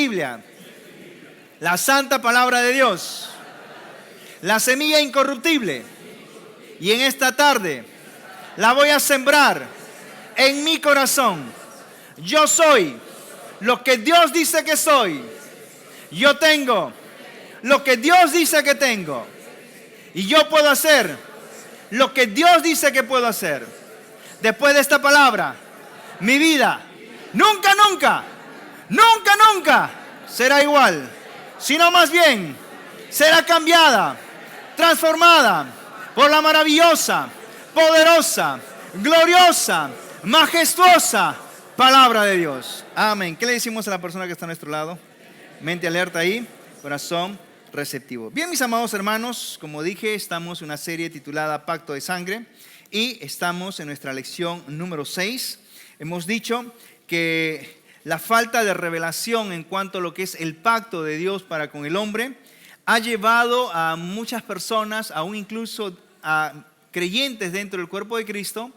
Biblia, la santa palabra de Dios, la semilla incorruptible. Y en esta tarde la voy a sembrar en mi corazón. Yo soy lo que Dios dice que soy. Yo tengo lo que Dios dice que tengo. Y yo puedo hacer lo que Dios dice que puedo hacer. Después de esta palabra, mi vida nunca será igual, sino más bien será cambiada, transformada por la maravillosa, poderosa, gloriosa, majestuosa palabra de Dios. Amén. ¿Qué le decimos a la persona que está a nuestro lado? Mente alerta ahí, corazón receptivo. Bien, mis amados hermanos, como dije, estamos en una serie titulada Pacto de Sangre y estamos en nuestra lección número 6. Hemos dicho que la falta de revelación en cuanto a lo que es el pacto de Dios para con el hombre ha llevado a muchas personas, aún incluso a creyentes dentro del cuerpo de Cristo,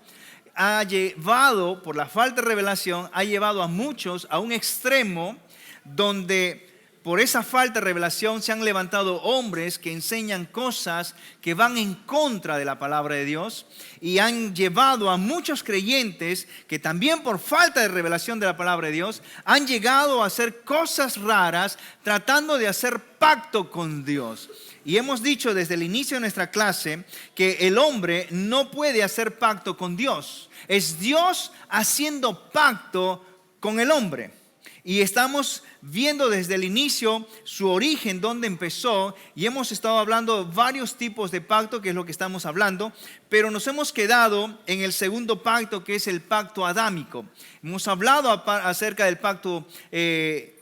ha llevado, por la falta de revelación, ha llevado a muchos a un extremo donde por esa falta de revelación se han levantado hombres que enseñan cosas que van en contra de la palabra de Dios y han llevado a muchos creyentes que también por falta de revelación de la palabra de Dios han llegado a hacer cosas raras tratando de hacer pacto con Dios. Y hemos dicho desde el inicio de nuestra clase que el hombre no puede hacer pacto con Dios. Es Dios haciendo pacto con el hombre. Y estamos viendo desde el inicio su origen, dónde empezó, y hemos estado hablando de varios tipos de pacto, que es lo que estamos hablando, pero nos hemos quedado en el segundo pacto, que es el pacto adámico. Hemos hablado acerca del pacto de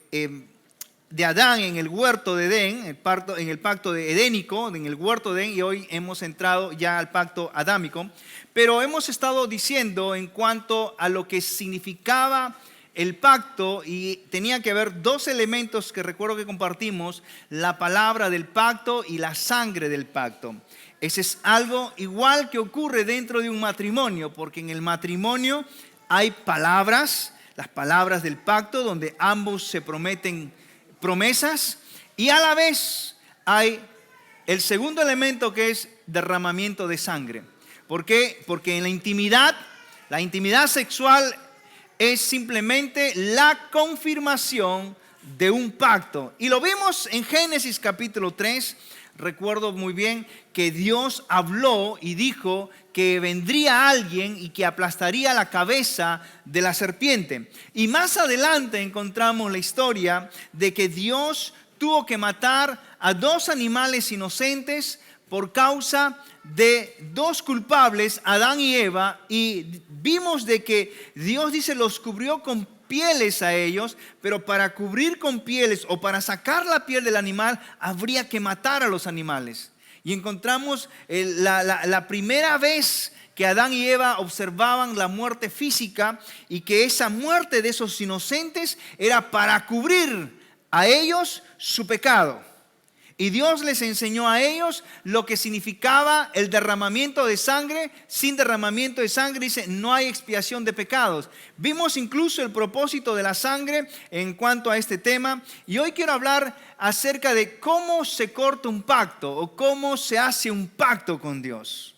Adán en el huerto de Edén, en el pacto de edénico, en el huerto de Edén, y hoy hemos entrado ya al pacto adámico, pero hemos estado diciendo en cuanto a lo que significaba el pacto, y tenía que haber dos elementos que recuerdo que compartimos: la palabra del pacto y la sangre del pacto. Ese es algo igual que ocurre dentro de un matrimonio, porque en el matrimonio hay palabras, las palabras del pacto, donde ambos se prometen promesas, y a la vez hay el segundo elemento, que es derramamiento de sangre. ¿Por qué? Porque en la intimidad sexual es simplemente la confirmación de un pacto. Y lo vimos en Génesis capítulo 3. Recuerdo muy bien que Dios habló y dijo que vendría alguien y que aplastaría la cabeza de la serpiente. Y más adelante encontramos la historia de que Dios tuvo que matar a dos animales inocentes por causa de dos culpables, Adán y Eva, y vimos de que Dios dice los cubrió con pieles a ellos, pero para cubrir con pieles o para sacar la piel del animal habría que matar a los animales. Y encontramos la primera vez que Adán y Eva observaban la muerte física, y que esa muerte de esos inocentes era para cubrir a ellos su pecado. Y Dios les enseñó a ellos lo que significaba el derramamiento de sangre. Sin derramamiento de sangre, dice, no hay expiación de pecados. Vimos incluso el propósito de la sangre en cuanto a este tema. Y hoy quiero hablar acerca de cómo se corta un pacto o cómo se hace un pacto con Dios.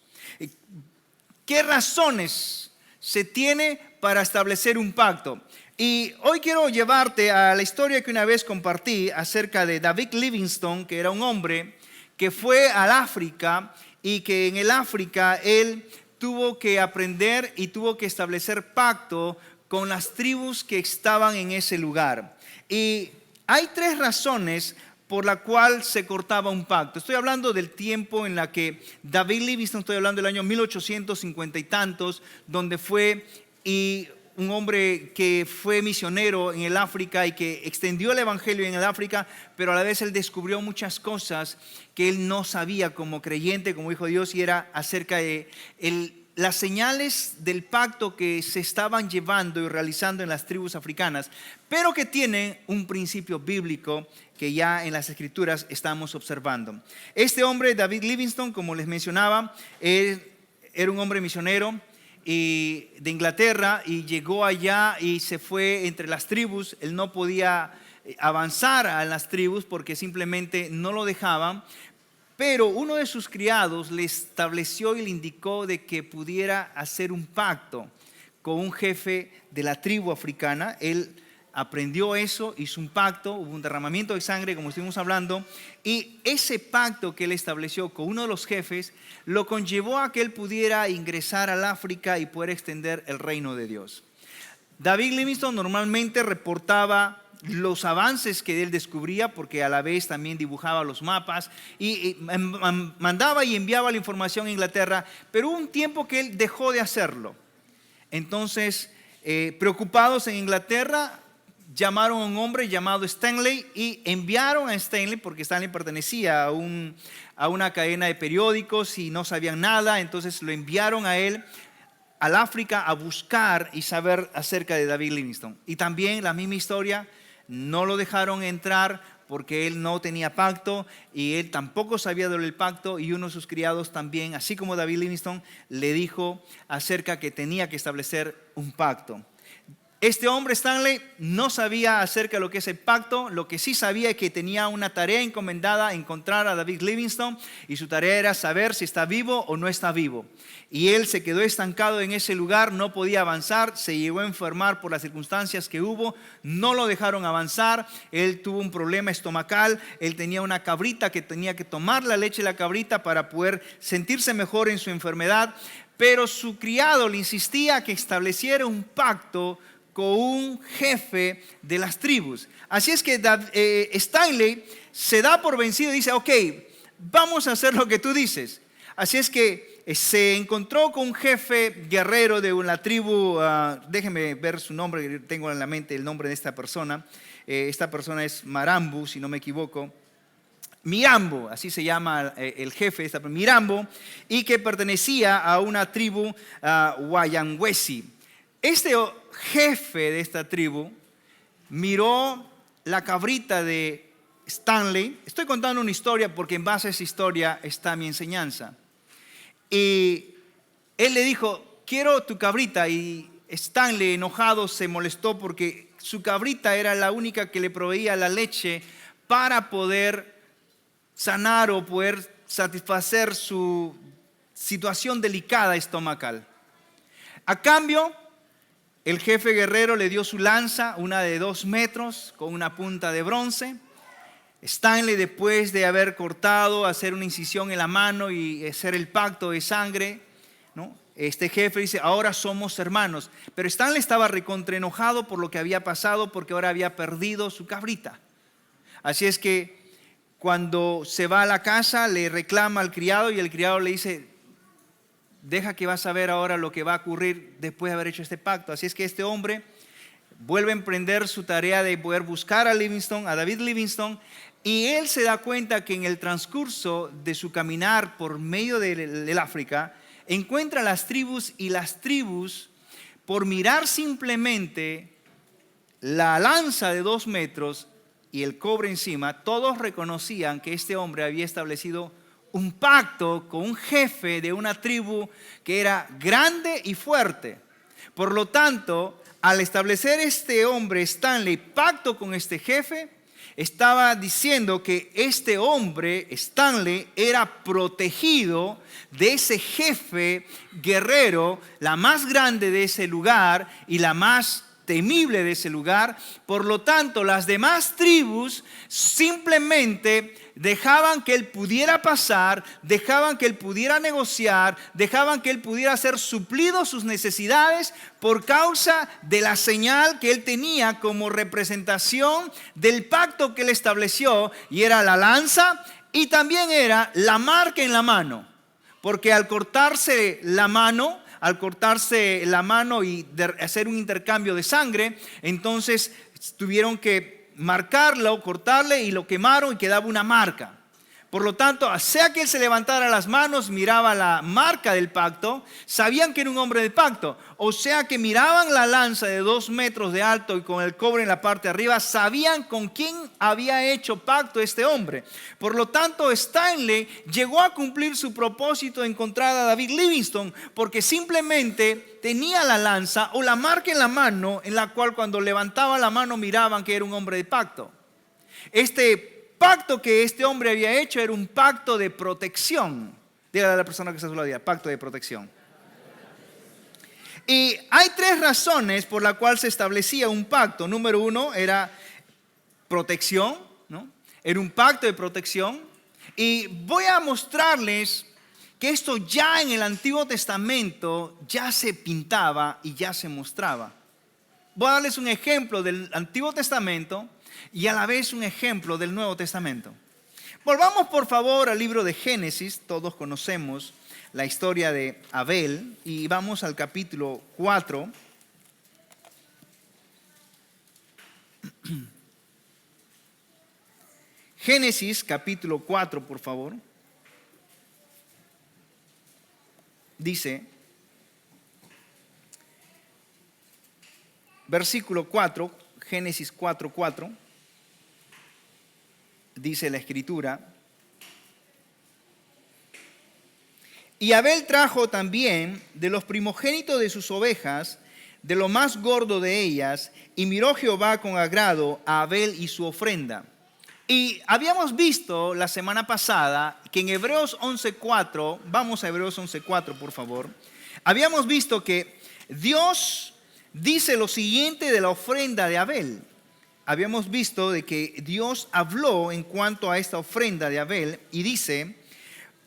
¿Qué razones se tiene para establecer un pacto? Y hoy quiero llevarte a la historia que una vez compartí acerca de David Livingstone, que era un hombre que fue al África y que en el África él tuvo que aprender y tuvo que establecer pacto con las tribus que estaban en ese lugar. Y hay tres razones por la cual se cortaba un pacto. Estoy hablando del tiempo en la que David Livingstone, estoy hablando del año 1850 y tantos, donde fue un hombre que fue misionero en el África y que extendió el evangelio en el África, pero a la vez él descubrió muchas cosas que él no sabía como creyente, como hijo de Dios, y era acerca de las señales del pacto que se estaban llevando y realizando en las tribus africanas, pero que tienen un principio bíblico que ya en las escrituras estamos observando. Este hombre, David Livingstone, como les mencionaba, era un hombre misionero de Inglaterra, y llegó allá y se fue entre las tribus. Él no podía avanzar a las tribus porque simplemente no lo dejaban. Pero uno de sus criados le estableció y le indicó de que pudiera hacer un pacto con un jefe de la tribu africana. Él aprendió eso, hizo un pacto, hubo un derramamiento de sangre, como estuvimos hablando, y ese pacto que él estableció con uno de los jefes lo conllevó a que él pudiera ingresar al África y poder extender el reino de Dios. David Livingstone normalmente reportaba los avances que él descubría, porque a la vez también dibujaba los mapas y mandaba y enviaba la información a Inglaterra, pero hubo un tiempo que él dejó de hacerlo. Entonces, preocupados en Inglaterra, llamaron a un hombre llamado Stanley y enviaron a Stanley, porque Stanley pertenecía a una cadena de periódicos y no sabían nada, entonces lo enviaron a él al África a buscar y saber acerca de David Livingstone. Y también la misma historia, no lo dejaron entrar porque él no tenía pacto y él tampoco sabía del pacto, y uno de sus criados también, así como David Livingstone, le dijo acerca que tenía que establecer un pacto. Este hombre, Stanley, no sabía acerca de lo que es el pacto. Lo que sí sabía es que tenía una tarea encomendada: encontrar a David Livingstone, y su tarea era saber si está vivo o no está vivo. Y él se quedó estancado en ese lugar, no podía avanzar, se llegó a enfermar por las circunstancias que hubo, no lo dejaron avanzar, él tuvo un problema estomacal, él tenía una cabrita que tenía que tomar la leche de la cabrita para poder sentirse mejor en su enfermedad, pero su criado le insistía que estableciera un pacto con un jefe de las tribus. Así es que Stanley se da por vencido y dice: ok, vamos a hacer lo que tú dices. Así es que se encontró con un jefe guerrero de una tribu, déjenme ver su nombre, tengo en la mente el nombre de esta persona. Esta persona es Mirambo, si no me equivoco. Mirambo, así se llama el jefe de esta Mirambo, y que pertenecía a una tribu Wayangwesi. Este jefe de esta tribu miró la cabrita de Stanley. Estoy contando una historia porque en base a esa historia está mi enseñanza. Y él le dijo: quiero tu cabrita. Y Stanley, enojado, se molestó porque su cabrita era la única que le proveía la leche para poder sanar o poder satisfacer su situación delicada estomacal. A cambio, el jefe guerrero le dio su lanza, una de 2 metros, con una punta de bronce. Stanley, después de haber cortado, hacer una incisión en la mano y hacer el pacto de sangre, ¿no? Este jefe dice: ahora somos hermanos. Pero Stanley estaba recontra enojado por lo que había pasado, porque ahora había perdido su cabrita. Así es que cuando se va a la casa, le reclama al criado, y el criado le dice: deja que vas a ver ahora lo que va a ocurrir después de haber hecho este pacto. Así es que este hombre vuelve a emprender su tarea de poder buscar a David Livingstone, y él se da cuenta que en el transcurso de su caminar por medio del África, encuentra las tribus, y las tribus, por mirar simplemente la lanza de 2 metros y el cobre encima, todos reconocían que este hombre había establecido un pacto con un jefe de una tribu que era grande y fuerte. Por lo tanto, al establecer este hombre, Stanley, pacto con este jefe, estaba diciendo que este hombre, Stanley, era protegido de ese jefe guerrero, la más grande de ese lugar y la más temible de ese lugar. Por lo tanto, las demás tribus simplemente dejaban que él pudiera pasar, dejaban que él pudiera negociar, dejaban que él pudiera hacer suplido sus necesidades por causa de la señal que él tenía como representación del pacto que él estableció, y era la lanza y también era la marca en la mano, porque al cortarse la mano y hacer un intercambio de sangre, entonces tuvieron que marcarlo, cortarle, y lo quemaron y quedaba una marca. Por lo tanto, sea que él se levantara las manos, miraba la marca del pacto, sabían que era un hombre del pacto. O sea que miraban la lanza de 2 metros de alto y con el cobre en la parte de arriba, sabían con quién había hecho pacto este hombre. Por lo tanto, Stanley llegó a cumplir su propósito de encontrar a David Livingstone, porque simplemente tenía la lanza o la marca en la mano, en la cual cuando levantaba la mano miraban que era un hombre de pacto. Este pacto que este hombre había hecho era un pacto de protección. Dígale a la persona que está a su lado, pacto de protección. Y hay 3 razones por las cuales se establecía un pacto. Número 1 era protección, ¿no? Era un pacto de protección. Y voy a mostrarles que esto ya en el Antiguo Testamento ya se pintaba y ya se mostraba. Voy a darles un ejemplo del Antiguo Testamento y a la vez un ejemplo del Nuevo Testamento. Volvamos por favor al libro de Génesis. Todos conocemos la historia de Abel y vamos al capítulo 4. Génesis capítulo 4, por favor. Dice, versículo 4, Génesis 4:4, dice la Escritura: y Abel trajo también de los primogénitos de sus ovejas, de lo más gordo de ellas, y miró Jehová con agrado a Abel y su ofrenda. Y habíamos visto la semana pasada que en Hebreos 11:4, vamos a Hebreos 11:4 por favor, habíamos visto que Dios dice lo siguiente de la ofrenda de Abel. Habíamos visto de que Dios habló en cuanto a esta ofrenda de Abel y dice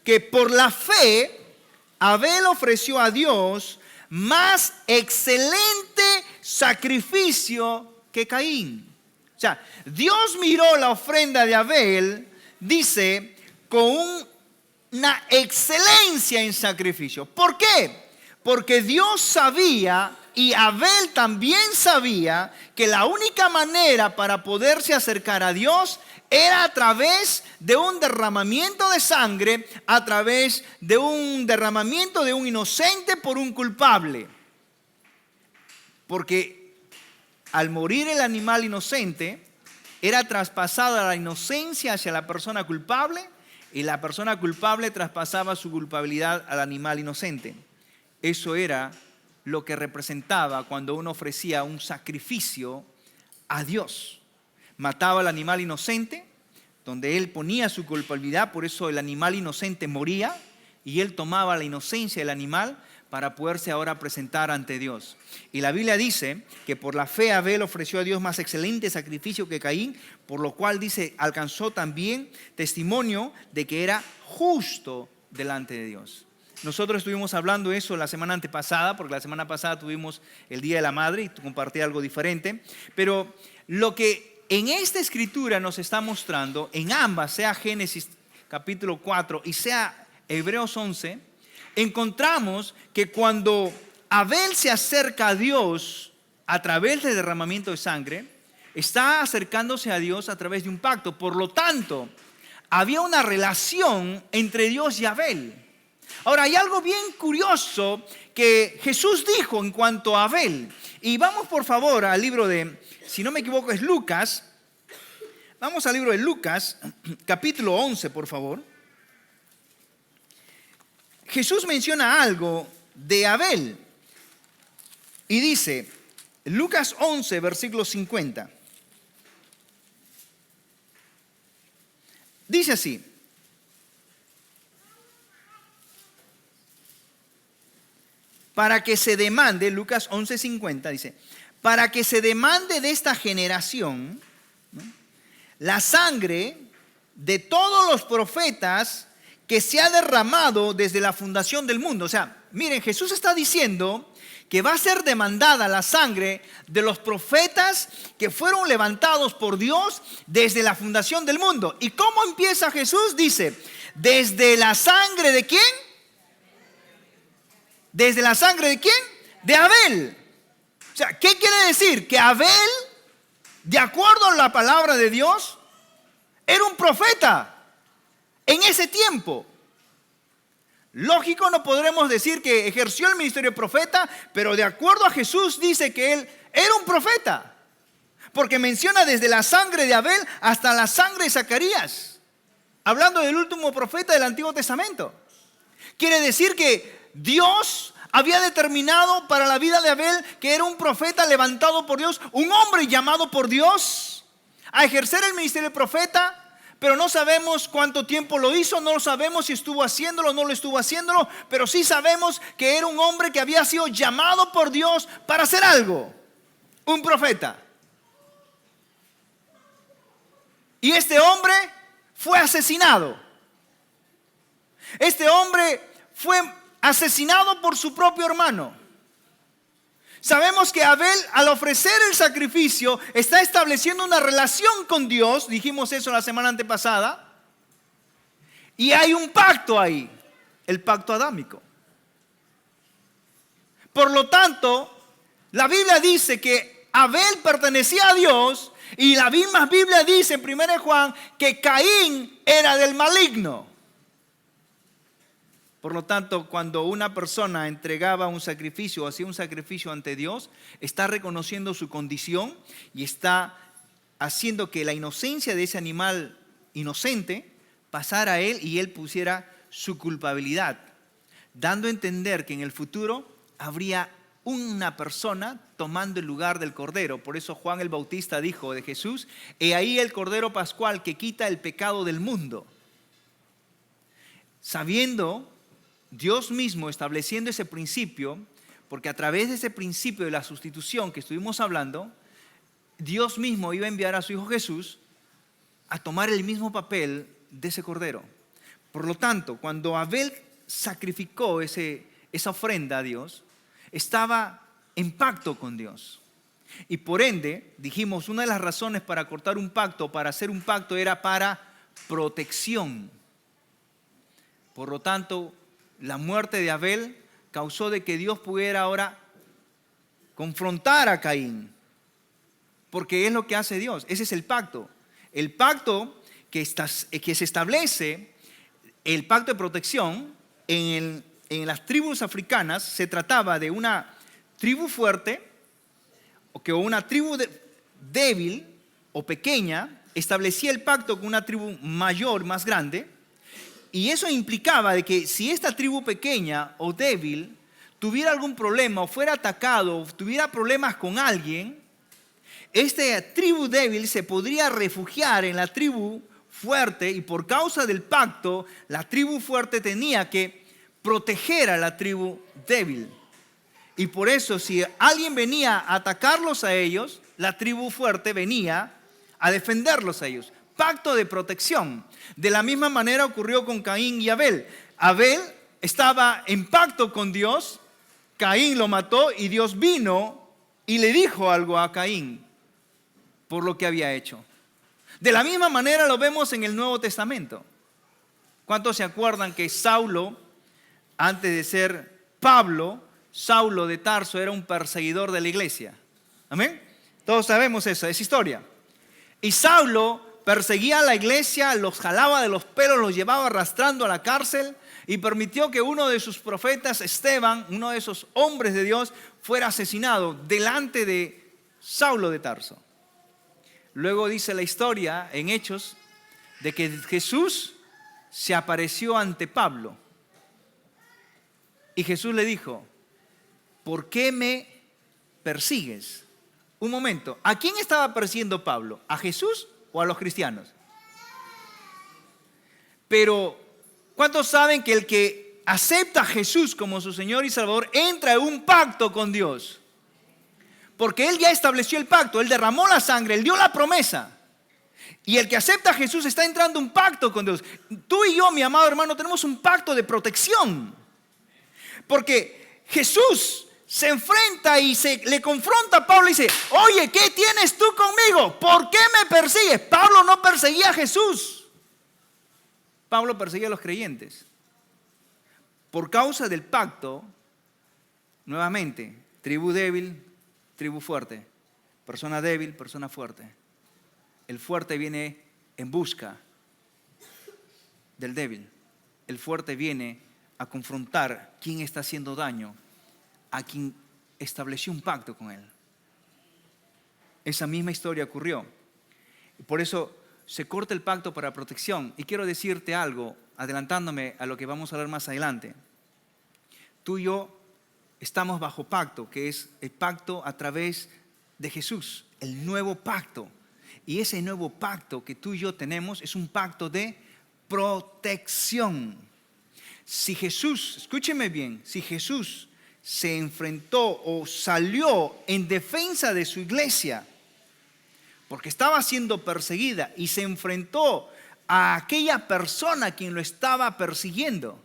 que por la fe Abel ofreció a Dios más excelente sacrificio que Caín. O sea, Dios miró la ofrenda de Abel, dice, con una excelencia en sacrificio. ¿Por qué? Porque Dios sabía y Abel también sabía que la única manera para poderse acercar a Dios era a través de un derramamiento de sangre, a través de un derramamiento de un inocente por un culpable. Porque al morir el animal inocente, era traspasada la inocencia hacia la persona culpable y la persona culpable traspasaba su culpabilidad al animal inocente. Eso era lo que representaba cuando uno ofrecía un sacrificio a Dios. Mataba al animal inocente, donde él ponía su culpabilidad, por eso el animal inocente moría y él tomaba la inocencia del animal para poderse ahora presentar ante Dios. Y la Biblia dice que por la fe Abel ofreció a Dios más excelente sacrificio que Caín, por lo cual dice, alcanzó también testimonio de que era justo delante de Dios. Nosotros estuvimos hablando eso la semana antepasada, porque la semana pasada tuvimos el Día de la Madre y compartí algo diferente. Pero lo que en esta escritura nos está mostrando, en ambas, sea Génesis capítulo 4 y sea Hebreos 11, encontramos que cuando Abel se acerca a Dios a través del derramamiento de sangre, está acercándose a Dios a través de un pacto. Por lo tanto, había una relación entre Dios y Abel. Ahora, hay algo bien curioso que Jesús dijo en cuanto a Abel. Y vamos por favor al libro de, si no me equivoco es Lucas. Vamos al libro de Lucas, capítulo 11, por favor. Jesús menciona algo de Abel y dice, Lucas 11, versículo 50. Dice así: para que se demande, Lucas 11:50 dice, para que se demande de esta generación, ¿no?, la sangre de todos los profetas que se ha derramado desde la fundación del mundo. O sea, miren, Jesús está diciendo que va a ser demandada la sangre de los profetas que fueron levantados por Dios desde la fundación del mundo. ¿Y cómo empieza Jesús? Dice, ¿desde la sangre de quién? ¿Desde la sangre de quién? De Abel. O sea, ¿qué quiere decir? Que Abel, de acuerdo a la palabra de Dios, era un profeta en ese tiempo. Lógico, no podremos decir que ejerció el ministerio de profeta, pero de acuerdo a Jesús dice que él era un profeta, porque menciona desde la sangre de Abel hasta la sangre de Zacarías, hablando del último profeta del Antiguo Testamento. Quiere decir que Dios había determinado para la vida de Abel que era un profeta levantado por Dios, un hombre llamado por Dios a ejercer el ministerio del profeta, pero no sabemos cuánto tiempo lo hizo, no sabemos si estuvo haciéndolo o no lo estuvo haciéndolo, pero sí sabemos que era un hombre que había sido llamado por Dios para hacer algo, un profeta. Y este hombre fue asesinado. Este hombre fue asesinado por su propio hermano. Sabemos que Abel, al ofrecer el sacrificio, está estableciendo una relación con Dios. Dijimos eso la semana antepasada. Y hay un pacto ahí, el pacto adámico. Por lo tanto, la Biblia dice que Abel pertenecía a Dios, y la misma Biblia dice en 1 Juan que Caín era del maligno. Por lo tanto, cuando una persona entregaba un sacrificio o hacía un sacrificio ante Dios, está reconociendo su condición y está haciendo que la inocencia de ese animal inocente pasara a él y él pusiera su culpabilidad, dando a entender que en el futuro habría una persona tomando el lugar del Cordero. Por eso Juan el Bautista dijo de Jesús: he ahí el Cordero Pascual que quita el pecado del mundo. Sabiendo Dios mismo, estableciendo ese principio, porque a través de ese principio de la sustitución que estuvimos hablando, Dios mismo iba a enviar a su Hijo Jesús a tomar el mismo papel de ese Cordero. Por lo tanto, cuando Abel sacrificó esa ofrenda a Dios, estaba en pacto con Dios. Y por ende, dijimos, una de las razones para cortar un pacto, para hacer un pacto, era para protección. Por lo tanto, la muerte de Abel causó de que Dios pudiera ahora confrontar a Caín, porque es lo que hace Dios. Ese es el pacto. El pacto que se establece, el pacto de protección en las tribus africanas, se trataba de una tribu fuerte o una tribu débil o pequeña establecía el pacto con una tribu mayor, más grande. Y eso implicaba de que si esta tribu pequeña o débil tuviera algún problema o fuera atacado o tuviera problemas con alguien, esta tribu débil se podría refugiar en la tribu fuerte, y por causa del pacto, la tribu fuerte tenía que proteger a la tribu débil. Y por eso, si alguien venía a atacarlos a ellos, la tribu fuerte venía a defenderlos a ellos. Pacto de protección. De la misma manera ocurrió con Caín y Abel. Abel estaba en pacto con Dios, Caín lo mató y Dios vino y le dijo algo a Caín por lo que había hecho. De la misma manera lo vemos en el Nuevo Testamento. ¿Cuántos se acuerdan que Saulo, antes de ser Pablo, Saulo de Tarso era un perseguidor de la iglesia? ¿Amén? Todos sabemos eso, es historia. Y Saulo perseguía a la iglesia, los jalaba de los pelos, los llevaba arrastrando a la cárcel y permitió que uno de sus profetas, Esteban, uno de esos hombres de Dios, fuera asesinado delante de Saulo de Tarso. Luego dice la historia en Hechos de que Jesús se apareció ante Pablo y Jesús le dijo: ¿por qué me persigues? Un momento, ¿a quién estaba persiguiendo Pablo? ¿A Jesús o a los cristianos? Pero ¿cuántos saben que el que acepta a Jesús como su Señor y Salvador entra en un pacto con Dios? Porque Él ya estableció el pacto, Él derramó la sangre, Él dio la promesa. Y el que acepta a Jesús está entrando en un pacto con Dios. Tú y yo, mi amado hermano, tenemos un pacto de protección. Porque Jesús se enfrenta y le confronta a Pablo y dice: oye, ¿qué tienes tú conmigo? ¿Por qué me persigues? Pablo no perseguía a Jesús. Pablo perseguía a los creyentes. Por causa del pacto, nuevamente, tribu débil, tribu fuerte. Persona débil, persona fuerte. El fuerte viene en busca del débil. El fuerte viene a confrontar quién está haciendo daño a quien estableció un pacto con él. Esa misma historia ocurrió. Por eso se corta el pacto para protección. Y quiero decirte algo, adelantándome a lo que vamos a hablar más adelante. Tú y yo estamos bajo pacto, que es el pacto a través de Jesús, el nuevo pacto. Y ese nuevo pacto que tú y yo tenemos es un pacto de protección. Si Jesús, escúcheme bien, si Jesús se enfrentó o salió en defensa de su iglesia porque estaba siendo perseguida y se enfrentó a aquella persona a quien lo estaba persiguiendo,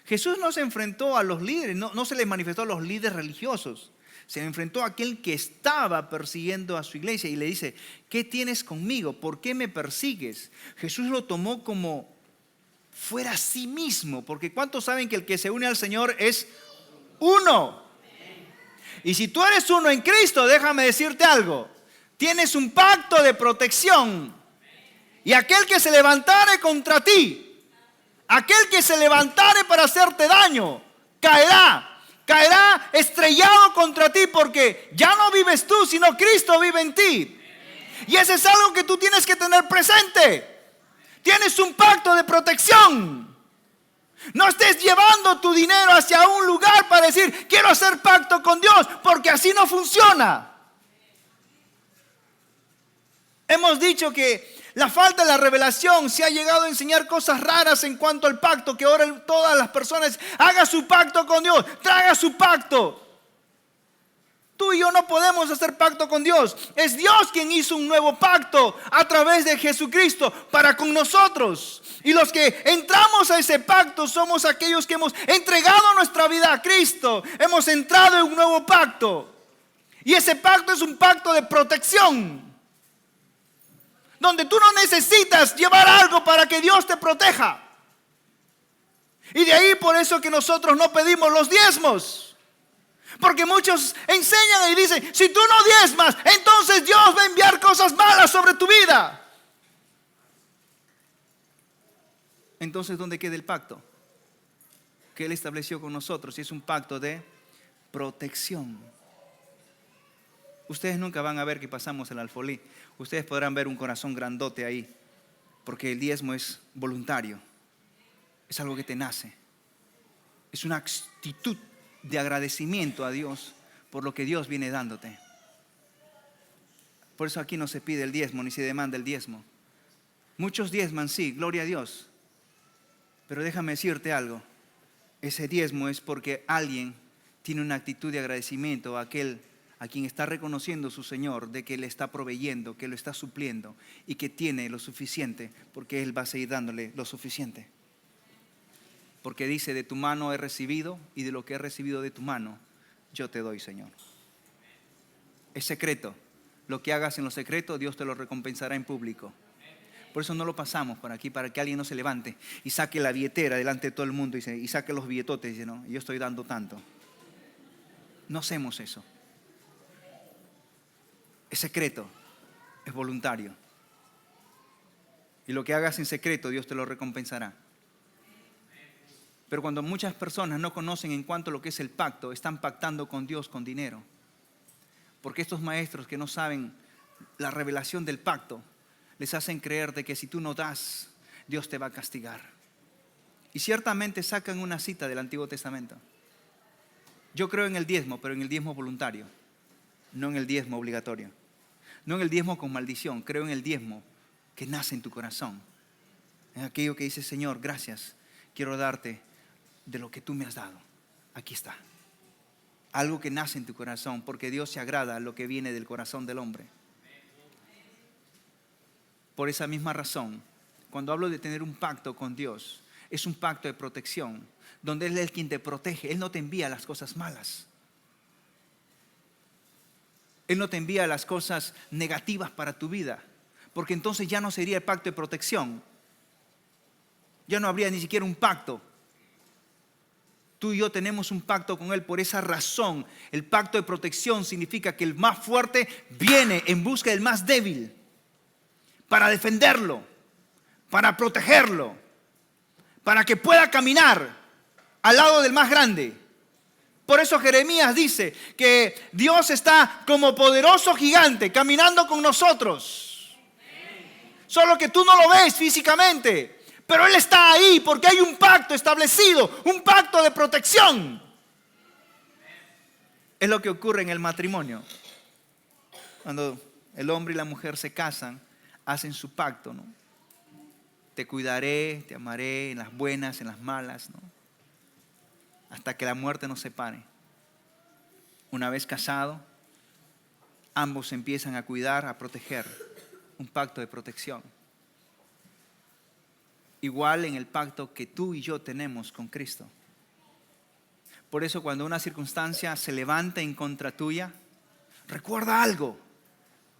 Jesús no se enfrentó a los líderes, no se le manifestó a los líderes religiosos. Se enfrentó a aquel que estaba persiguiendo a su iglesia y le dice: ¿qué tienes conmigo? ¿Por qué me persigues? Jesús lo tomó como fuera a sí mismo, porque ¿cuántos saben que el que se une al Señor es uno? Y si tú eres uno en Cristo, déjame decirte algo: tienes un pacto de protección. Y aquel que se levantare contra ti, aquel que se levantare para hacerte daño, caerá estrellado contra ti, porque ya no vives tú, sino Cristo vive en ti. Y eso es algo que tú tienes que tener presente. Tienes un pacto de protección. No estés llevando tu dinero hacia un lugar para decir: quiero hacer pacto con Dios, porque así no funciona. Hemos dicho que la falta de la revelación se ha llegado a enseñar cosas raras en cuanto al pacto, que ahora todas las personas hagan su pacto con Dios, traigan su pacto. Tú y yo no podemos hacer pacto con Dios. Es Dios quien hizo un nuevo pacto a través de Jesucristo para con nosotros. Y los que entramos a ese pacto somos aquellos que hemos entregado nuestra vida a Cristo. Hemos entrado en un nuevo pacto. Y ese pacto es un pacto de protección, donde tú no necesitas llevar algo para que Dios te proteja. Y de ahí por eso que nosotros no pedimos los diezmos. Porque muchos enseñan y dicen: si tú no diezmas, entonces Dios va a enviar cosas malas sobre tu vida. Entonces, ¿dónde queda el pacto que Él estableció con nosotros? Y es un pacto de protección. Ustedes nunca van a ver que pasamos el alfolí. Ustedes podrán ver un corazón grandote ahí, porque el diezmo es voluntario. Es algo que te nace. Es una actitud de agradecimiento a Dios por lo que Dios viene dándote. Por eso aquí no se pide el diezmo ni se demanda el diezmo. Muchos diezman, sí, gloria a Dios. Pero déjame decirte algo: ese diezmo es porque alguien tiene una actitud de agradecimiento a aquel a quien está reconociendo su Señor de que le está proveyendo, que lo está supliendo y que tiene lo suficiente, porque Él va a seguir dándole lo suficiente. Porque dice: de tu mano he recibido, y de lo que he recibido de tu mano yo te doy, Señor. Es secreto. Lo que hagas en lo secreto, Dios te lo recompensará en público. Por eso no lo pasamos por aquí, para que alguien no se levante y saque la billetera delante de todo el mundo y saque los billetotes y dice: no, yo estoy dando tanto. No hacemos eso. Es secreto, es voluntario. Y lo que hagas en secreto, Dios te lo recompensará. Pero cuando muchas personas no conocen en cuanto a lo que es el pacto, están pactando con Dios con dinero. Porque estos maestros que no saben la revelación del pacto, les hacen creer de que si tú no das, Dios te va a castigar. Y ciertamente sacan una cita del Antiguo Testamento. Yo creo en el diezmo, pero en el diezmo voluntario, no en el diezmo obligatorio. No en el diezmo con maldición, creo en el diezmo que nace en tu corazón. En aquello que dice: Señor, gracias, quiero darte de lo que tú me has dado. Aquí está. Algo que nace en tu corazón, porque Dios se agrada a lo que viene del corazón del hombre. Por esa misma razón, cuando hablo de tener un pacto con Dios, es un pacto de protección, donde Él es quien te protege. Él no te envía las cosas malas. Él no te envía las cosas negativas para tu vida, porque entonces ya no sería el pacto de protección. Ya no habría ni siquiera un pacto. Tú y yo tenemos un pacto con Él por esa razón. El pacto de protección significa que el más fuerte viene en busca del más débil para defenderlo, para protegerlo, para que pueda caminar al lado del más grande. Por eso Jeremías dice que Dios está como poderoso gigante caminando con nosotros. Solo que tú no lo ves físicamente, pero Él está ahí porque hay un pacto establecido, un pacto de protección. Es lo que ocurre en el matrimonio. Cuando el hombre y la mujer se casan, hacen su pacto, ¿no? Te cuidaré, te amaré en las buenas, en las malas, ¿no? Hasta que la muerte nos separe. Una vez casado, ambos se empiezan a cuidar, a proteger. Un pacto de protección. Igual en el pacto que tú y yo tenemos con Cristo. Por eso cuando una circunstancia se levanta en contra tuya, recuerda algo.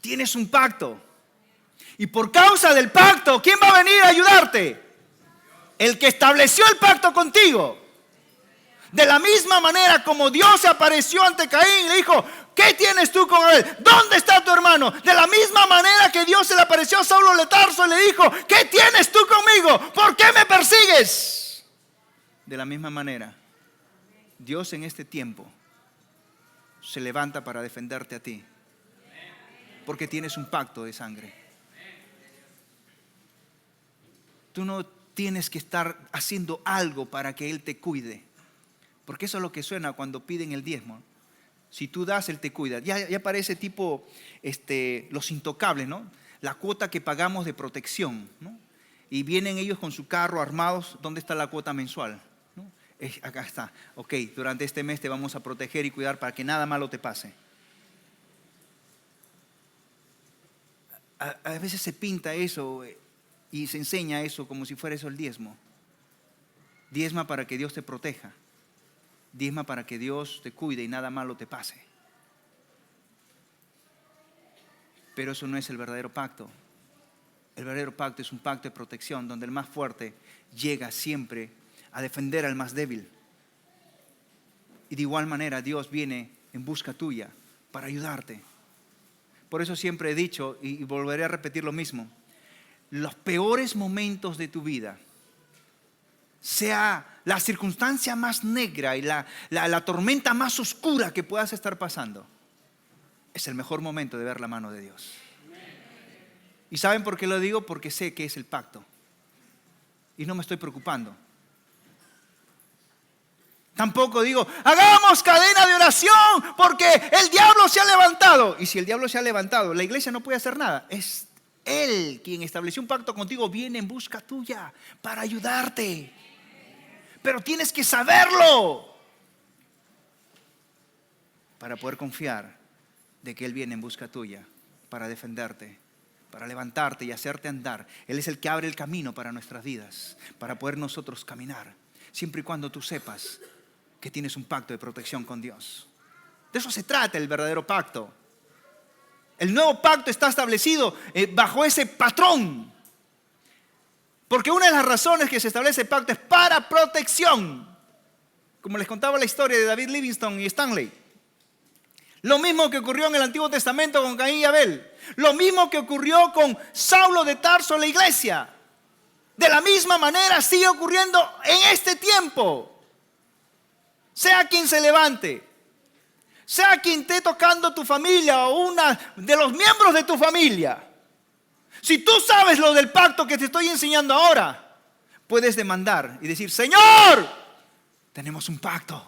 Tienes un pacto. Y por causa del pacto, ¿quién va a venir a ayudarte? El que estableció el pacto contigo. De la misma manera como Dios se apareció ante Caín y le dijo, ¿qué tienes tú con él? ¿Dónde está tu hermano? De la misma manera que Dios se le apareció a Saulo de Tarso y le dijo, ¿qué tienes tú conmigo? ¿Por qué me persigues? De la misma manera, Dios en este tiempo se levanta para defenderte a ti. Porque tienes un pacto de sangre. Tú no tienes que estar haciendo algo para que Él te cuide. Porque eso es lo que suena cuando piden el diezmo. Si tú das, Él te cuida. Ya parece tipo los intocables, ¿no? La cuota que pagamos de protección, ¿no? Y vienen ellos con su carro armados. ¿Dónde está la cuota mensual? ¿No? Acá está. Ok, durante este mes te vamos a proteger y cuidar para que nada malo te pase. A veces se pinta eso y se enseña eso como si fuera eso el diezmo. Diezma para que Dios te proteja. Diezma para que Dios te cuide y nada malo te pase. Pero eso no es el verdadero pacto. El verdadero pacto es un pacto de protección donde el más fuerte llega siempre a defender al más débil. Y de igual manera Dios viene en busca tuya para ayudarte. Por eso siempre he dicho y volveré a repetir lo mismo. Los peores momentos de tu vida, sea la circunstancia más negra y la tormenta más oscura que puedas estar pasando, es el mejor momento de ver la mano de Dios. ¿Y saben por qué lo digo? Porque sé que es el pacto. Y no me estoy preocupando. Tampoco digo, hagamos cadena de oración porque el diablo se ha levantado. Y si el diablo se ha levantado, la iglesia no puede hacer nada. Es Él quien estableció un pacto contigo, viene en busca tuya para ayudarte. Pero tienes que saberlo para poder confiar de que Él viene en busca tuya para defenderte, para levantarte y hacerte andar. Él es el que abre el camino para nuestras vidas, para poder nosotros caminar, siempre y cuando tú sepas que tienes un pacto de protección con Dios. De eso se trata el verdadero pacto. El nuevo pacto está establecido bajo ese patrón. Porque una de las razones que se establece el pacto es para protección. Como les contaba la historia de David Livingstone y Stanley. Lo mismo que ocurrió en el Antiguo Testamento con Caín y Abel. Lo mismo que ocurrió con Saulo de Tarso en la iglesia. De la misma manera sigue ocurriendo en este tiempo. Sea quien se levante, sea quien esté tocando tu familia o una de los miembros de tu familia. Si tú sabes lo del pacto que te estoy enseñando ahora, puedes demandar y decir, Señor, tenemos un pacto.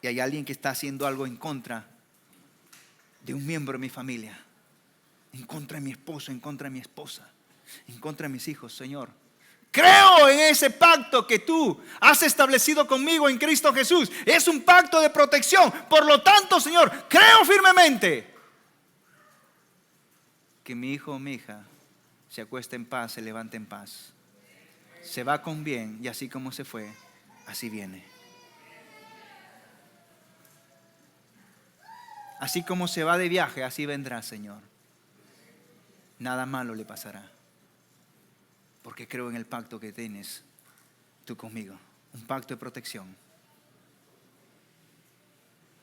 Y hay alguien que está haciendo algo en contra de un miembro de mi familia, en contra de mi esposo, en contra de mi esposa, en contra de mis hijos. Señor, creo en ese pacto que tú has establecido conmigo en Cristo Jesús. Es un pacto de protección. Por lo tanto, Señor, creo firmemente que mi hijo o mi hija se acuesta en paz, se levanta en paz, se va con bien, y así como se fue, así viene. Así como se va de viaje, así vendrá, Señor. Nada malo le pasará. Porque creo en el pacto que tienes tú conmigo. Un pacto de protección.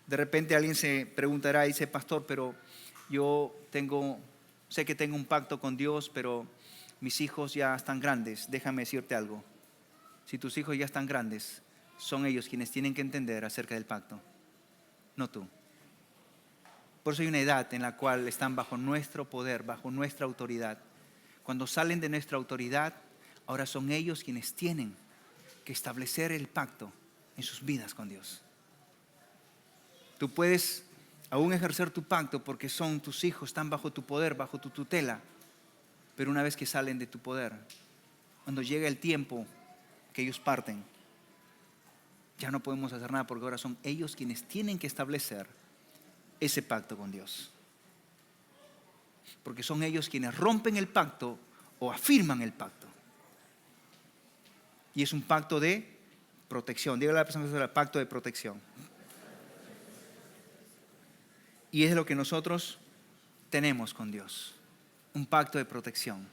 De repente alguien se preguntará y dice, pastor, pero yo sé que tengo un pacto con Dios, pero mis hijos ya están grandes. Déjame decirte algo. Si tus hijos ya están grandes, son ellos quienes tienen que entender acerca del pacto, no tú. Por eso hay una edad en la cual están bajo nuestro poder, bajo nuestra autoridad. Cuando salen de nuestra autoridad, ahora son ellos quienes tienen que establecer el pacto en sus vidas con Dios. Tú puedes aún ejercer tu pacto porque son tus hijos, están bajo tu poder, bajo tu tutela. Pero una vez que salen de tu poder, cuando llega el tiempo que ellos parten, ya no podemos hacer nada porque ahora son ellos quienes tienen que establecer ese pacto con Dios. Porque son ellos quienes rompen el pacto o afirman el pacto. Y es un pacto de protección. Dígale a la persona que es el pacto de protección. Y es lo que nosotros tenemos con Dios. Un pacto de protección.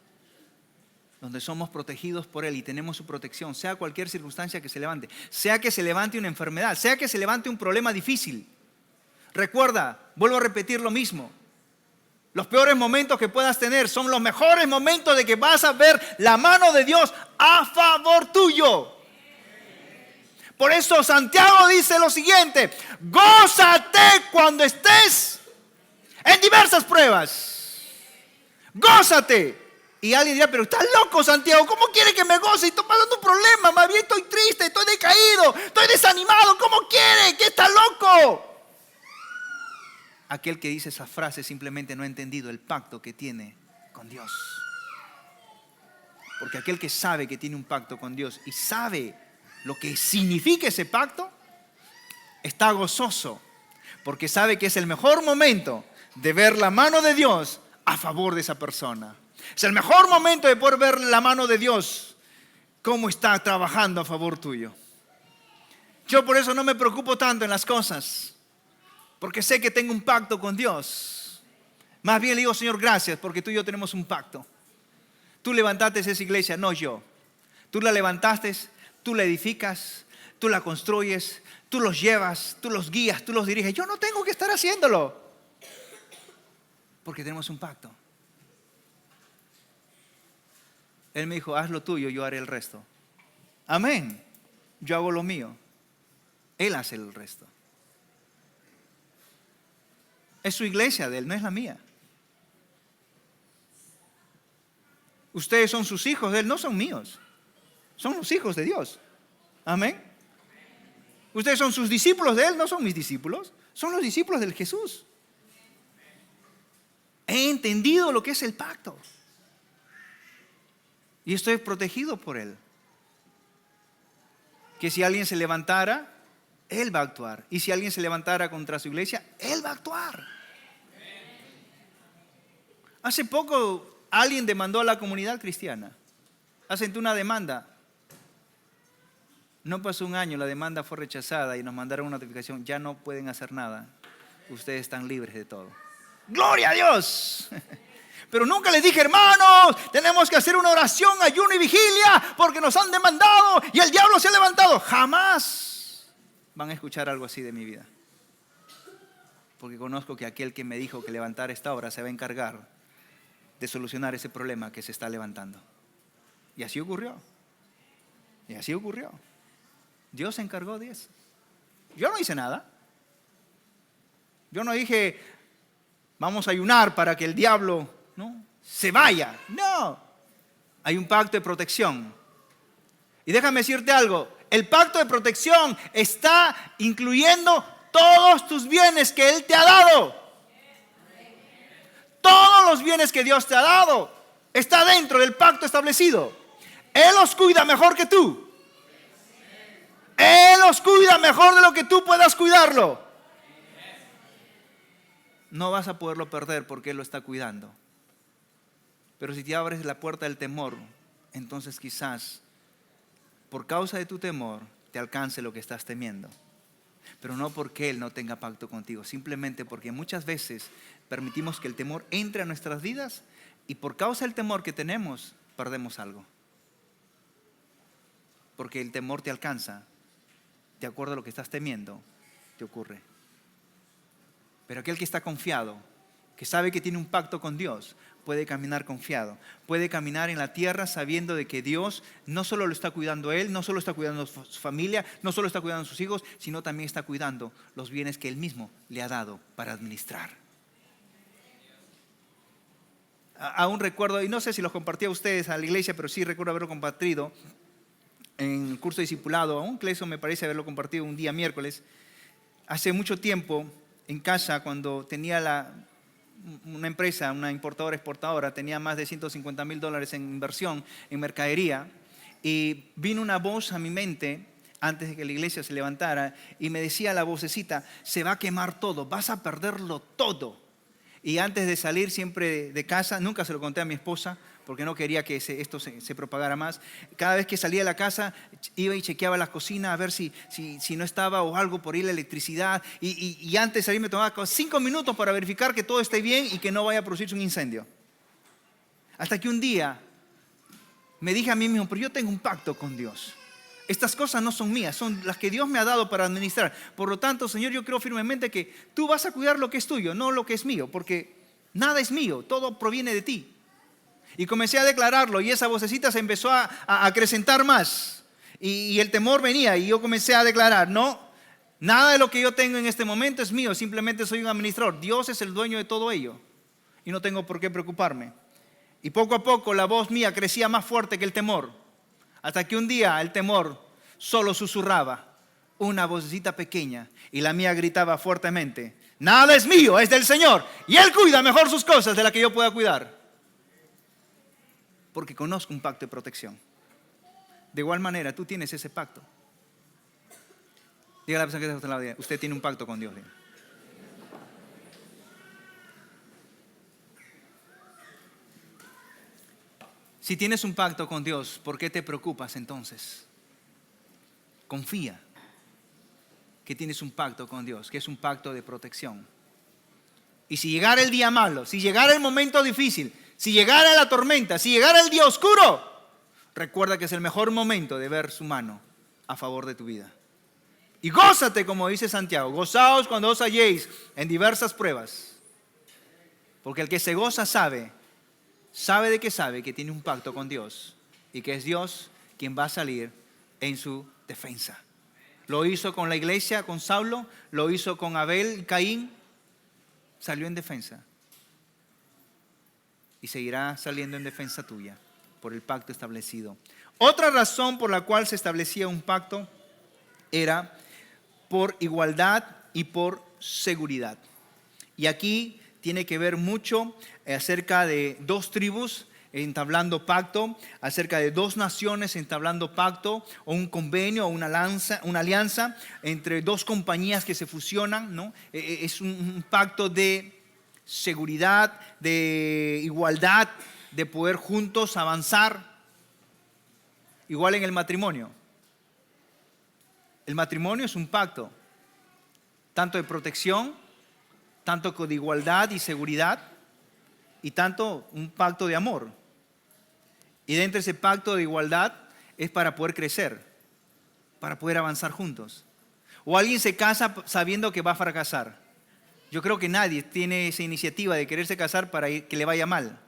Donde somos protegidos por Él y tenemos su protección, sea cualquier circunstancia que se levante. Sea que se levante una enfermedad, sea que se levante un problema difícil. Recuerda, vuelvo a repetir lo mismo. Los peores momentos que puedas tener son los mejores momentos de que vas a ver la mano de Dios a favor tuyo. Por eso Santiago dice lo siguiente: gózate cuando estés en diversas pruebas. Gózate. Y alguien dirá, pero estás loco, Santiago, ¿cómo quiere que me goce? Estoy pasando un problema, más bien estoy triste, estoy decaído, estoy desanimado. ¿Cómo quiere? ¿Qué está loco? Aquel que dice esa frase simplemente no ha entendido el pacto que tiene con Dios. Porque aquel que sabe que tiene un pacto con Dios y sabe lo que significa ese pacto, está gozoso. Porque sabe que es el mejor momento de ver la mano de Dios a favor de esa persona. Es el mejor momento de poder ver la mano de Dios, cómo está trabajando a favor tuyo. Yo por eso no me preocupo tanto en las cosas, porque sé que tengo un pacto con Dios. Más bien le digo, Señor, gracias, porque tú y yo tenemos un pacto. Tú levantaste esa iglesia, no yo. Tú la levantaste, tú la edificas, tú la construyes, tú los llevas, tú los guías, tú los diriges. Yo no tengo que estar haciéndolo, porque tenemos un pacto. Él me dijo, haz lo tuyo, yo haré el resto. Amén. Yo hago lo mío. Él hace el resto. Es su iglesia de Él, no es la mía. Ustedes son sus hijos de Él, no son míos. Son los hijos de Dios. Amén. Ustedes son sus discípulos de Él, no son mis discípulos. Son los discípulos del Jesús. He entendido lo que es el pacto. Y estoy protegido por Él. Que si alguien se levantara, Él va a actuar. Y si alguien se levantara contra su iglesia, Él va a actuar. Hace poco alguien demandó a la comunidad cristiana. Hacen una demanda. No pasó un año, la demanda fue rechazada y nos mandaron una notificación. Ya no pueden hacer nada. Ustedes están libres de todo. ¡Gloria a Dios! Pero nunca les dije, hermanos, tenemos que hacer una oración, ayuno y vigilia porque nos han demandado y el diablo se ha levantado. Jamás van a escuchar algo así de mi vida. Porque conozco que aquel que me dijo que levantar esta obra se va a encargar de solucionar ese problema que se está levantando. Y así ocurrió. Y así ocurrió. Dios se encargó de eso. Yo no hice nada. Yo no dije, vamos a ayunar para que el diablo se vaya. No. Hay un pacto de protección. Y déjame decirte algo. El pacto de protección está incluyendo todos tus bienes que Él te ha dado. Todos los bienes que Dios te ha dado está dentro del pacto establecido. Él los cuida mejor que tú. Él los cuida mejor de lo que tú puedas cuidarlo. No vas a poderlo perder porque Él lo está cuidando. Pero si te abres la puerta del temor, entonces quizás por causa de tu temor te alcance lo que estás temiendo. Pero no porque Él no tenga pacto contigo, simplemente porque muchas veces permitimos que el temor entre a nuestras vidas y por causa del temor que tenemos, perdemos algo. Porque el temor te alcanza, de acuerdo a lo que estás temiendo, te ocurre. Pero aquel que está confiado, que sabe que tiene un pacto con Dios, puede caminar confiado, puede caminar en la tierra sabiendo de que Dios no solo lo está cuidando a él, no solo está cuidando a su familia, no solo está cuidando a sus hijos, sino también está cuidando los bienes que Él mismo le ha dado para administrar. Aún recuerdo, y no sé si los compartí a ustedes a la iglesia, pero sí recuerdo haberlo compartido en el curso de discipulado, a un iglesia me parece haberlo compartido un día miércoles, hace mucho tiempo. en casa cuando tenía una empresa, una importadora exportadora, tenía más de $150,000 en inversión en mercadería, y vino una voz a mi mente antes de que la iglesia se levantara y me decía la vocecita: se va a quemar todo, vas a perderlo todo. Y antes de salir siempre de casa, nunca se lo conté a mi esposa porque no quería que esto se propagara más. Cada vez que salía de la casa iba y chequeaba la cocina a ver si no estaba o algo por ahí, la electricidad, y antes de salir me tomaba 5 minutos para verificar que todo esté bien y que no vaya a producirse un incendio. Hasta que un día me dije a mí mismo: pero yo tengo un pacto con Dios. Estas cosas no son mías, son las que Dios me ha dado para administrar. Por lo tanto, Señor, yo creo firmemente que tú vas a cuidar lo que es tuyo, no lo que es mío, porque nada es mío, todo proviene de ti. Y comencé a declararlo, y esa vocecita se empezó a acrecentar más. Y el temor venía, y yo comencé a declarar: no, nada de lo que yo tengo en este momento es mío, simplemente soy un administrador. Dios es el dueño de todo ello, y no tengo por qué preocuparme. Y poco a poco la voz mía crecía más fuerte que el temor, hasta que un día el temor solo susurraba una vocecita pequeña, y la mía gritaba fuertemente: nada es mío, es del Señor, y Él cuida mejor sus cosas de las que yo pueda cuidar. Porque conozco un pacto de protección. De igual manera, tú tienes ese pacto. Diga a la persona que está a la lado: usted tiene un pacto con Dios. Si tienes un pacto con Dios, ¿por qué te preocupas entonces? Confía que tienes un pacto con Dios, que es un pacto de protección. Y si llegara el día malo, si llegara el momento difícil, si llegara la tormenta, si llegara el día oscuro, recuerda que es el mejor momento de ver su mano a favor de tu vida. Y gózate, como dice Santiago: gozaos cuando os halléis en diversas pruebas. Porque el que se goza sabe que tiene un pacto con Dios, y que es Dios quien va a salir en su defensa. Lo hizo con la iglesia, con Saulo, lo hizo con Abel y Caín, salió en defensa. Y seguirá saliendo en defensa tuya por el pacto establecido. Otra razón por la cual se establecía un pacto era por igualdad y por seguridad. Y aquí tiene que ver mucho acerca de dos tribus entablando pacto, acerca de dos naciones entablando pacto, o un convenio, o una alianza entre dos compañías que se fusionan, ¿no? Es un pacto de seguridad, de igualdad, de poder juntos avanzar. Igual en el matrimonio. El matrimonio es un pacto, tanto de protección, tanto de igualdad y seguridad, y tanto un pacto de amor. Y dentro de ese pacto de igualdad es para poder crecer, para poder avanzar juntos. O alguien se casa sabiendo que va a fracasar. Yo creo que nadie tiene esa iniciativa de quererse casar para que le vaya mal.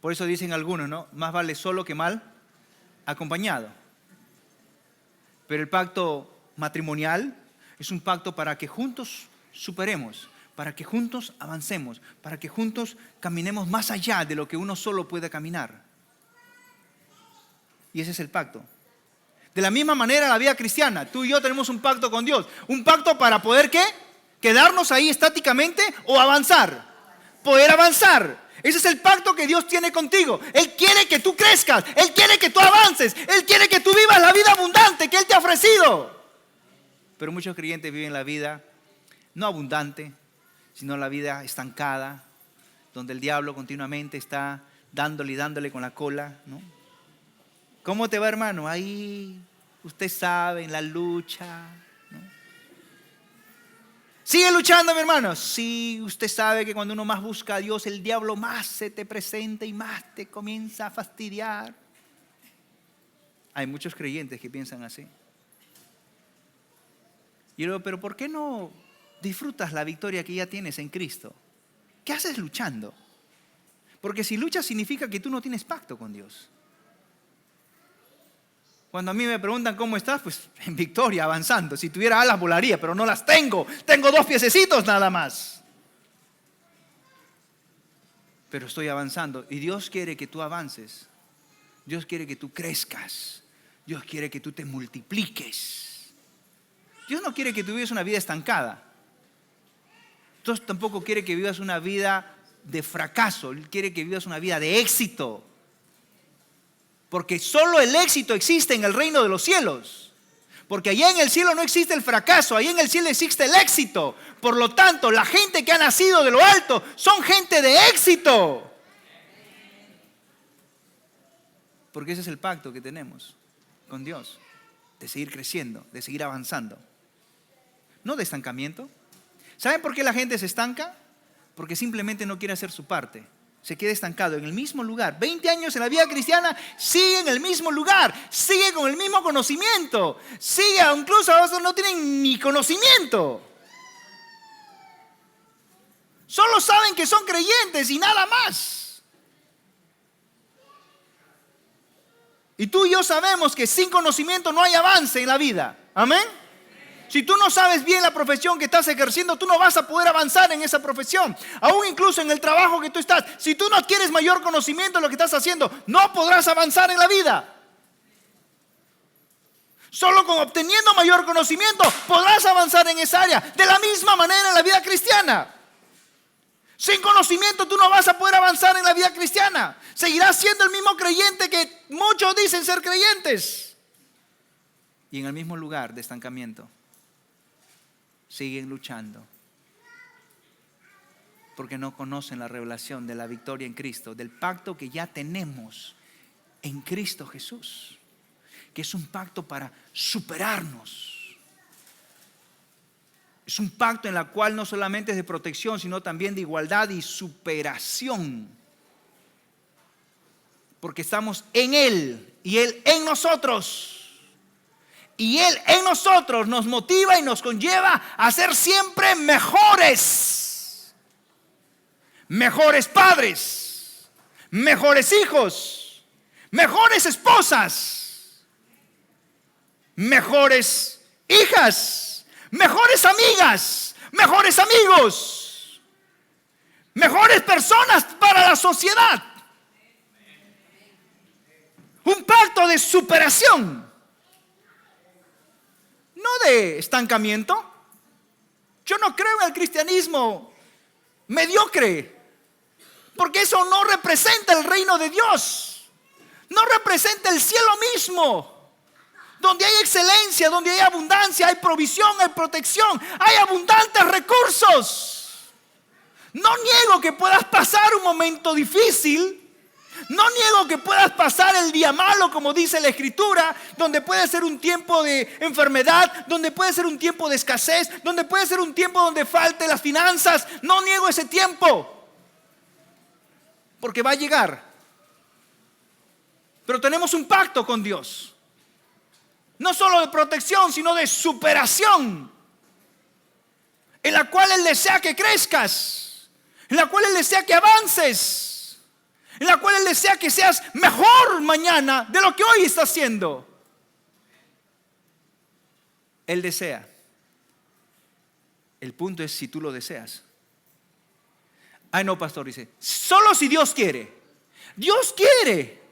Por eso dicen algunos, ¿no? Más vale solo que mal acompañado. Pero el pacto matrimonial es un pacto para que juntos superemos, para que juntos avancemos, para que juntos caminemos más allá de lo que uno solo puede caminar. Y ese es el pacto. De la misma manera, la vida cristiana, tú y yo tenemos un pacto con Dios. Un pacto para poder, ¿qué? Quedarnos ahí estáticamente o avanzar. Poder avanzar. Ese es el pacto que Dios tiene contigo. Él quiere que tú crezcas. Él quiere que tú avances. Él quiere que tú vivas la vida abundante que Él te ha ofrecido. Pero muchos creyentes viven la vida no abundante, sino la vida estancada, donde el diablo continuamente está dándole y dándole con la cola, ¿no? ¿Cómo te va, hermano? Ahí, usted sabe, en la lucha, ¿no? ¿Sigue luchando, mi hermano? Sí, usted sabe que cuando uno más busca a Dios, el diablo más se te presenta y más te comienza a fastidiar. Hay muchos creyentes que piensan así. Y yo digo, pero ¿por qué no disfrutas la victoria que ya tienes en Cristo? ¿Qué haces luchando? Porque si luchas significa que tú no tienes pacto con Dios. Cuando a mí me preguntan cómo estás, pues en victoria, avanzando. Si tuviera alas volaría, pero no las tengo. Tengo 2 piececitos nada más. Pero estoy avanzando y Dios quiere que tú avances. Dios quiere que tú crezcas. Dios quiere que tú te multipliques. Dios no quiere que tú vivas una vida estancada. Dios tampoco quiere que vivas una vida de fracaso. Él quiere que vivas una vida de éxito. Porque solo el éxito existe en el reino de los cielos. Porque allá en el cielo no existe el fracaso, allá en el cielo existe el éxito. Por lo tanto, la gente que ha nacido de lo alto son gente de éxito. Porque ese es el pacto que tenemos con Dios, de seguir creciendo, de seguir avanzando. No de estancamiento. ¿Saben por qué la gente se estanca? Porque simplemente no quiere hacer su parte. Se queda estancado en el mismo lugar. 20 años en la vida cristiana, sigue en el mismo lugar, sigue con el mismo conocimiento, sigue, incluso a veces no tienen ni conocimiento. Solo saben que son creyentes y nada más. Y tú y yo sabemos que sin conocimiento no hay avance en la vida. Amén. Si tú no sabes bien la profesión que estás ejerciendo, tú no vas a poder avanzar en esa profesión. Aún incluso en el trabajo que tú estás. Si tú no adquieres mayor conocimiento de lo que estás haciendo, no podrás avanzar en la vida. Solo con obteniendo mayor conocimiento podrás avanzar en esa área. De la misma manera en la vida cristiana. Sin conocimiento tú no vas a poder avanzar en la vida cristiana. Seguirás siendo el mismo creyente que muchos dicen ser creyentes. Y en el mismo lugar de estancamiento. Siguen luchando. Porque no conocen la revelación de la victoria en Cristo. Del pacto que ya tenemos en Cristo Jesús. Que es un pacto para superarnos. Es un pacto en el cual no solamente es de protección, sino también de igualdad y superación. Porque estamos en Él y Él en nosotros. Y Él en nosotros nos motiva y nos conlleva a ser siempre mejores. Mejores padres, mejores hijos, mejores esposas, mejores hijas. Mejores amigas, mejores amigos, mejores personas para la sociedad. Un pacto de superación, no de estancamiento. Yo no creo en el cristianismo mediocre, porque eso no representa el reino de Dios, no representa el cielo mismo. Donde hay excelencia, donde hay abundancia, hay provisión, hay protección, hay abundantes recursos. No niego que puedas pasar un momento difícil. No niego que puedas pasar el día malo, como dice la Escritura, donde puede ser un tiempo de enfermedad, donde puede ser un tiempo de escasez, donde puede ser un tiempo donde falte las finanzas. No niego ese tiempo, porque va a llegar. Pero tenemos un pacto con Dios. No solo de protección, sino de superación. En la cual Él desea que crezcas. En la cual Él desea que avances. En la cual Él desea que seas mejor mañana de lo que hoy estás siendo. Él desea. El punto es si tú lo deseas. Ay, no, pastor, dice, solo si Dios quiere. Dios quiere.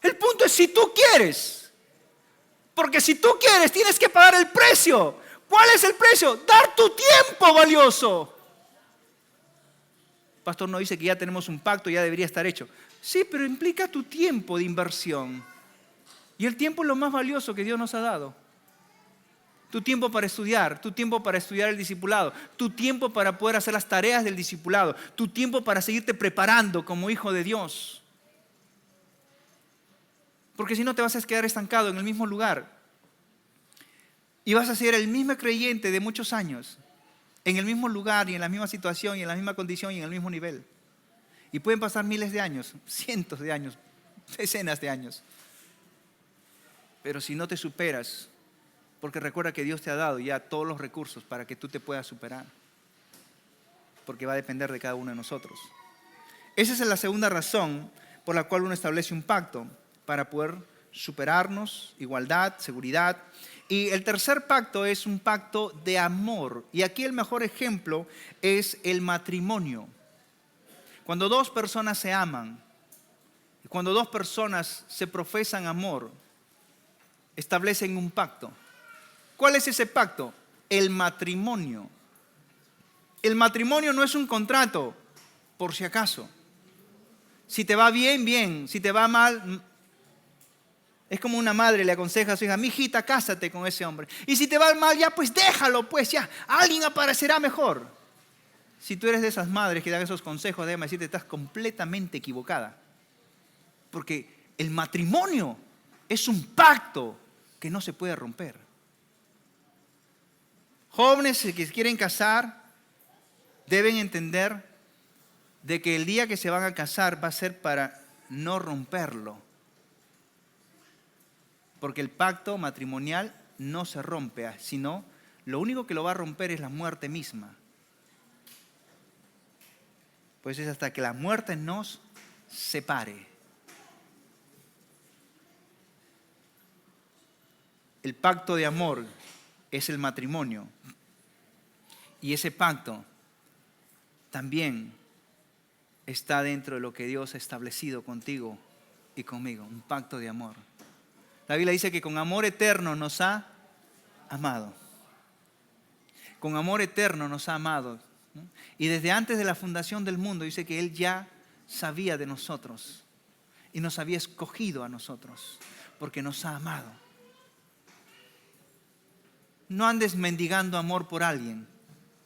El punto es si tú quieres. Porque si tú quieres, tienes que pagar el precio. ¿Cuál es el precio? Dar tu tiempo valioso. Pastor no dice que ya tenemos un pacto, ya debería estar hecho. Sí, pero implica tu tiempo de inversión. Y el tiempo es lo más valioso que Dios nos ha dado. Tu tiempo para estudiar, tu tiempo para estudiar el discipulado, tu tiempo para poder hacer las tareas del discipulado, tu tiempo para seguirte preparando como hijo de Dios. Porque si no te vas a quedar estancado en el mismo lugar. Y vas a ser el mismo creyente de muchos años. En el mismo lugar y en la misma situación y en la misma condición y en el mismo nivel. Y pueden pasar miles de años, cientos de años, decenas de años. Pero si no te superas, porque recuerda que Dios te ha dado ya todos los recursos para que tú te puedas superar. Porque va a depender de cada uno de nosotros. Esa es la segunda razón por la cual uno establece un pacto. Para poder superarnos, igualdad, seguridad. Y el tercer pacto es un pacto de amor. Y aquí el mejor ejemplo es el matrimonio. Cuando dos personas se aman, cuando dos personas se profesan amor, establecen un pacto. ¿Cuál es ese pacto? El matrimonio. El matrimonio no es un contrato, por si acaso. Si te va bien, bien. Si te va mal, es como una madre le aconseja a su hija: mi hijita, cásate con ese hombre. Y si te va mal, ya pues déjalo, pues ya, alguien aparecerá mejor. Si tú eres de esas madres que dan esos consejos, déjame decirte, estás completamente equivocada. Porque el matrimonio es un pacto que no se puede romper. Jóvenes que quieren casar deben entender de que el día que se van a casar va a ser para no romperlo. Porque el pacto matrimonial no se rompe, sino lo único que lo va a romper es la muerte misma. Pues es hasta que la muerte nos separe. El pacto de amor es el matrimonio. Y ese pacto también está dentro de lo que Dios ha establecido contigo y conmigo. Un pacto de amor. La Biblia dice que con amor eterno nos ha amado. Con amor eterno nos ha amado. ¿No? Y desde antes de la fundación del mundo dice que Él ya sabía de nosotros. Y nos había escogido a nosotros. Porque nos ha amado. No andes mendigando amor por alguien.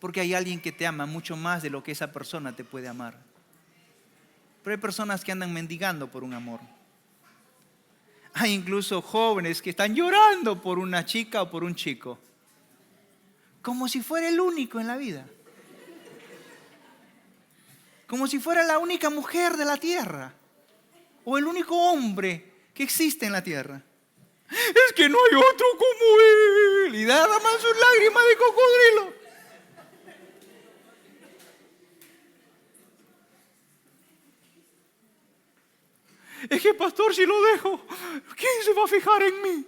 Porque hay alguien que te ama mucho más de lo que esa persona te puede amar. Pero hay personas que andan mendigando por un amor. Hay incluso jóvenes que están llorando por una chica o por un chico. Como si fuera el único en la vida. Como si fuera la única mujer de la tierra. O el único hombre que existe en la tierra. Es que no hay otro como él. Y derraman sus lágrimas de cocodrilo. Es que, pastor, si lo dejo, ¿quién se va a fijar en mí?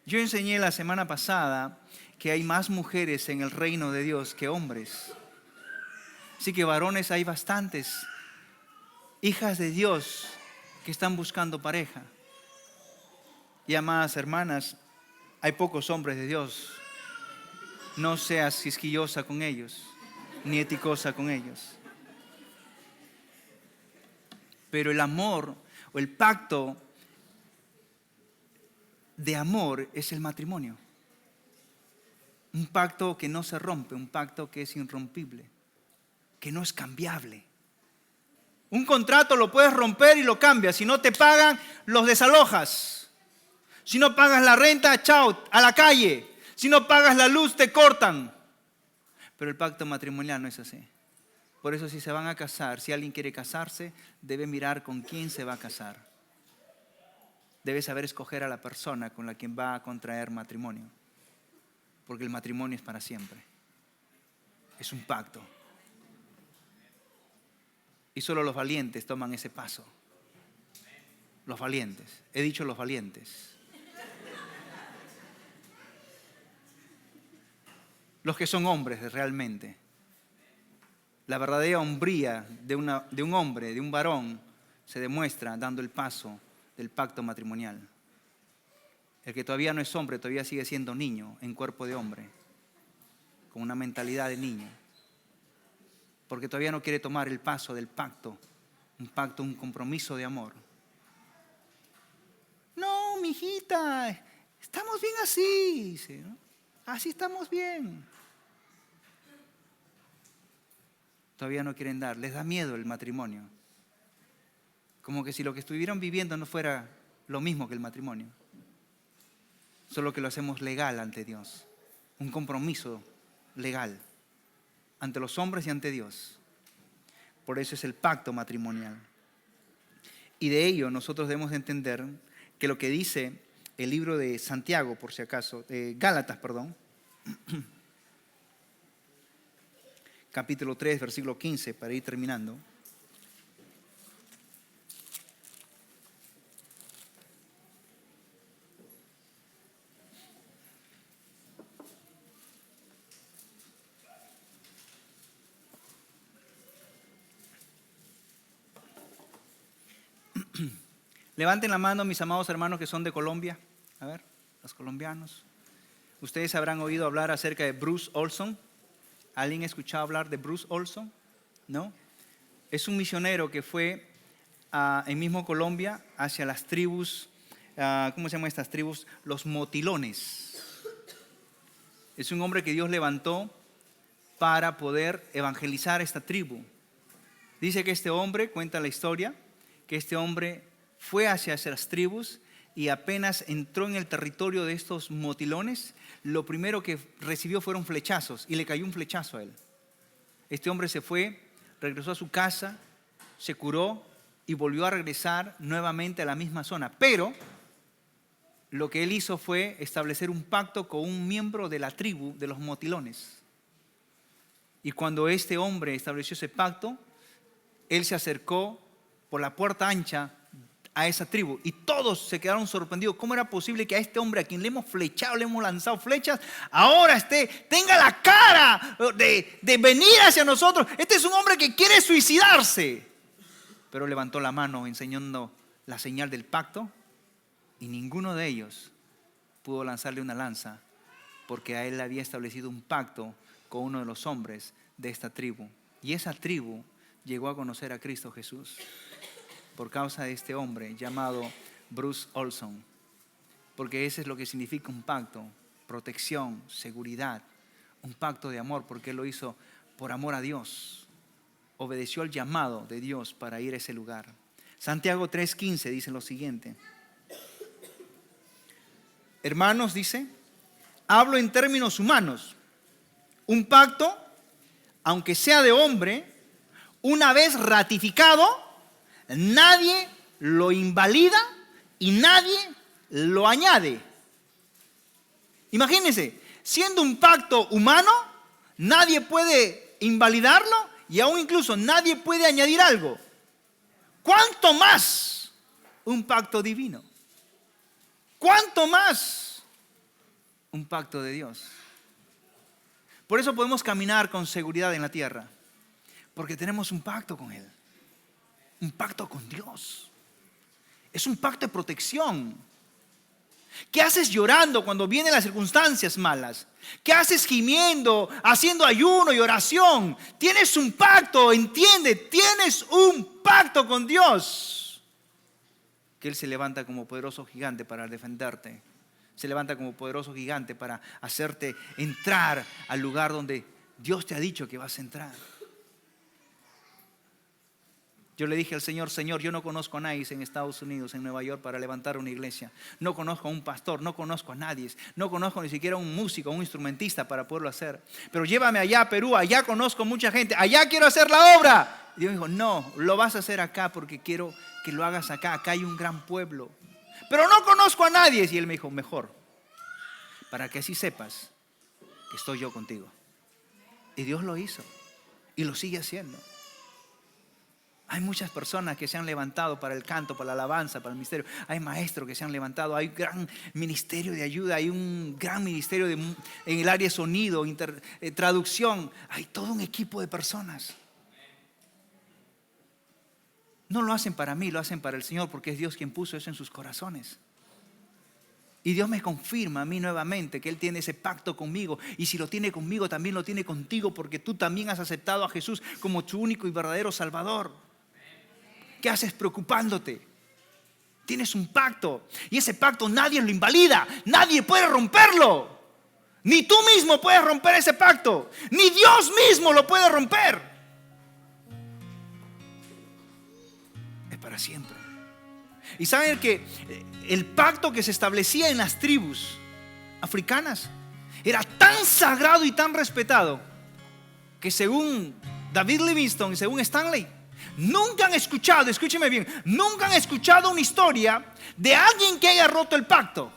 Yo enseñé la semana pasada que hay más mujeres en el reino de Dios que hombres. Así que varones hay bastantes. Hijas de Dios que están buscando pareja. Y amadas hermanas, hay pocos hombres de Dios. No seas quisquillosa con ellos, ni eticosa con ellos. Pero el amor o el pacto de amor es el matrimonio. Un pacto que no se rompe, un pacto que es irrompible, que no es cambiable. Un contrato lo puedes romper y lo cambias. Si no te pagan, los desalojas. Si no pagas la renta, chao, a la calle. Si no pagas la luz, te cortan. Pero el pacto matrimonial no es así. Por eso si se van a casar, si alguien quiere casarse, debe mirar con quién se va a casar. Debe saber escoger a la persona con la quien va a contraer matrimonio. Porque el matrimonio es para siempre. Es un pacto. Y solo los valientes toman ese paso. Los valientes. He dicho los valientes. Los que son hombres realmente. La verdadera hombría de un hombre, de un varón, se demuestra dando el paso del pacto matrimonial. El que todavía no es hombre, todavía sigue siendo niño en cuerpo de hombre, con una mentalidad de niño. Porque todavía no quiere tomar el paso del pacto, un compromiso de amor. No, mijita, estamos bien así, dice, ¿no? Así estamos bien. Todavía no quieren dar, les da miedo el matrimonio. Como que si lo que estuvieran viviendo no fuera lo mismo que el matrimonio. Solo que lo hacemos legal ante Dios. Un compromiso legal ante los hombres y ante Dios. Por eso es el pacto matrimonial. Y de ello nosotros debemos entender que lo que dice el libro de Santiago, por si acaso, Gálatas, perdón, capítulo 3, versículo 15, para ir terminando. Levanten la mano mis amados hermanos que son de Colombia. A ver, los colombianos. Ustedes habrán oído hablar acerca de Bruce Olson. ¿Alguien ha escuchado hablar de Bruce Olson? ¿No? Es un misionero que fue en mismo Colombia hacia las tribus, ¿cómo se llaman estas tribus? Los motilones. Es un hombre que Dios levantó para poder evangelizar esta tribu. Dice que este hombre, cuenta la historia, que este hombre fue hacia las tribus y apenas entró en el territorio de estos motilones, lo primero que recibió fueron flechazos y le cayó un flechazo a él. Este hombre se fue, regresó a su casa, se curó y volvió a regresar nuevamente a la misma zona. Pero lo que él hizo fue establecer un pacto con un miembro de la tribu de los motilones. Y cuando este hombre estableció ese pacto, él se acercó por la puerta ancha a esa tribu y todos se quedaron sorprendidos. ¿Cómo era posible que a este hombre a quien le hemos flechado, le hemos lanzado flechas, ahora tenga la cara de venir hacia nosotros? Este es un hombre que quiere suicidarse. Pero levantó la mano enseñando la señal del pacto y ninguno de ellos pudo lanzarle una lanza porque a él había establecido un pacto con uno de los hombres de esta tribu. Y esa tribu llegó a conocer a Cristo Jesús por causa de este hombre llamado Bruce Olson. Porque ese es lo que significa un pacto: protección, seguridad, un pacto de amor, porque él lo hizo por amor a Dios. Obedeció al llamado de Dios para ir a ese lugar. Santiago 3:15 dice lo siguiente: hermanos, dice, hablo en términos humanos. Un pacto, aunque sea de hombre, una vez ratificado, nadie lo invalida y nadie lo añade. Imagínense, siendo un pacto humano, nadie puede invalidarlo y aún incluso nadie puede añadir algo. ¿Cuánto más un pacto divino? ¿Cuánto más un pacto de Dios? Por eso podemos caminar con seguridad en la tierra, porque tenemos un pacto con Él, un pacto con Dios. Es un pacto de protección. ¿Qué haces llorando cuando vienen las circunstancias malas? ¿Qué haces gimiendo, haciendo ayuno y oración? Tienes un pacto, entiende, tienes un pacto con Dios. Que Él se levanta como poderoso gigante para defenderte. Se levanta como poderoso gigante para hacerte entrar al lugar donde Dios te ha dicho que vas a entrar. Yo le dije al Señor: Señor, yo no conozco a nadie en Estados Unidos, en Nueva York, para levantar una iglesia. No conozco a un pastor, no conozco a nadie. No conozco ni siquiera a un músico, un instrumentista para poderlo hacer. Pero llévame allá a Perú, allá conozco mucha gente, allá quiero hacer la obra. Y Dios me dijo: no, lo vas a hacer acá porque quiero que lo hagas acá. Acá hay un gran pueblo. Pero no conozco a nadie. Y Él me dijo: mejor, para que así sepas que estoy yo contigo. Y Dios lo hizo y lo sigue haciendo. Hay muchas personas que se han levantado para el canto, para la alabanza, para el ministerio. Hay maestros que se han levantado. Hay un gran ministerio de ayuda. Hay un gran ministerio en el área de sonido, traducción. Hay todo un equipo de personas. No lo hacen para mí, lo hacen para el Señor, porque es Dios quien puso eso en sus corazones. Y Dios me confirma a mí nuevamente que Él tiene ese pacto conmigo. Y si lo tiene conmigo, también lo tiene contigo, porque tú también has aceptado a Jesús como tu único y verdadero Salvador. ¿Qué haces preocupándote? Tienes un pacto y ese pacto nadie lo invalida, nadie puede romperlo. Ni tú mismo puedes romper ese pacto, ni Dios mismo lo puede romper. Es para siempre. Y saben que el pacto que se establecía en las tribus africanas era tan sagrado y tan respetado que, según David Livingstone y según Stanley, nunca han escuchado, escúcheme bien, nunca han escuchado una historia de alguien que haya roto el pacto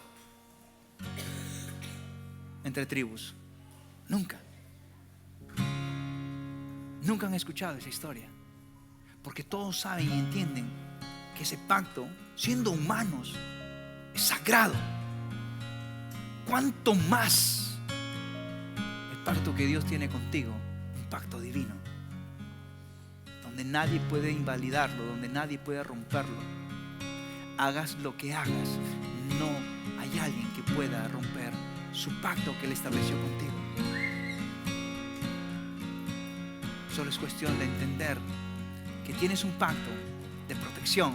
entre tribus. Nunca han escuchado esa historia, porque todos saben y entienden que ese pacto, siendo humanos, es sagrado. ¿Cuánto más el pacto que Dios tiene contigo? Un pacto divino, donde nadie puede invalidarlo, donde nadie puede romperlo. Hagas lo que hagas, no hay alguien que pueda romper su pacto que Él estableció contigo. Solo es cuestión de entender que tienes un pacto de protección,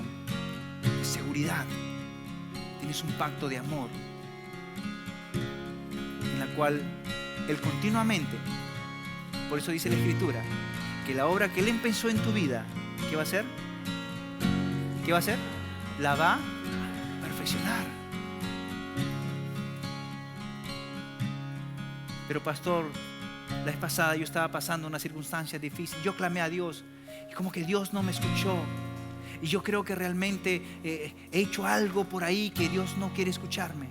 de seguridad. Tienes un pacto de amor en la cual Él continuamente, por eso dice la Escritura, que la obra que Él empezó en tu vida, ¿qué va a hacer? ¿Qué va a hacer? La va a perfeccionar. Pero pastor, la vez pasada yo estaba pasando una circunstancia difícil. Yo clamé a Dios y como que Dios no me escuchó. Y yo creo que realmente he hecho algo por ahí que Dios no quiere escucharme.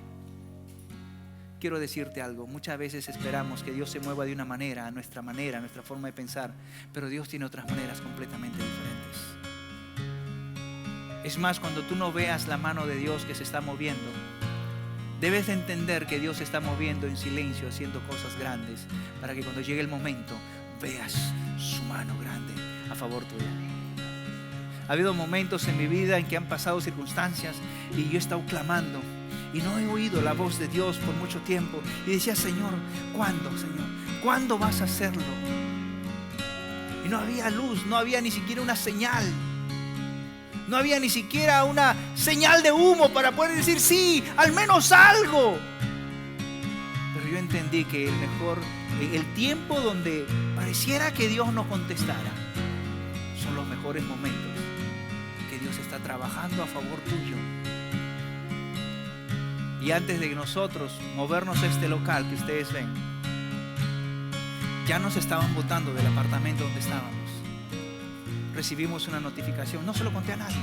Quiero decirte algo. Muchas veces esperamos que Dios se mueva de una manera, a nuestra forma de pensar. Pero Dios tiene otras maneras completamente diferentes. Es más, cuando tú no veas la mano de Dios que se está moviendo, debes de entender que Dios se está moviendo en silencio, haciendo cosas grandes, para que cuando llegue el momento veas su mano grande a favor tuyo. Ha habido momentos en mi vida en que han pasado circunstancias y yo he estado clamando y no he oído la voz de Dios por mucho tiempo. Y decía, Señor, ¿cuándo, Señor? ¿Cuándo vas a hacerlo? Y no había luz, no había ni siquiera una señal. No había ni siquiera una señal de humo para poder decir, sí, al menos algo. Pero yo entendí que el tiempo donde pareciera que Dios no contestara, son los mejores momentos que Dios está trabajando a favor tuyo. Y antes de que nosotros movernos a este local que ustedes ven, ya nos estaban botando del apartamento donde estábamos. Recibimos una notificación, no se lo conté a nadie,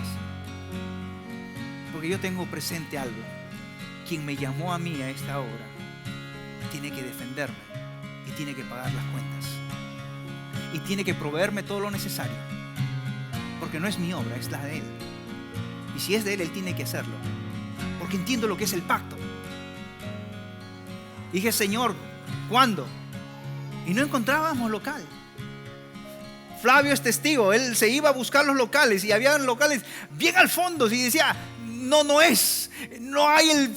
porque yo tengo presente algo. Quien me llamó a mí a esta hora tiene que defenderme y tiene que pagar las cuentas y tiene que proveerme todo lo necesario, porque no es mi obra, es la de Él. Y si es de Él, Él tiene que hacerlo, porque entiendo lo que es el pacto. Dije, Señor, ¿cuándo? Y no encontrábamos local. Flavio es testigo, él se iba a buscar los locales y había locales bien al fondo y decía, no hay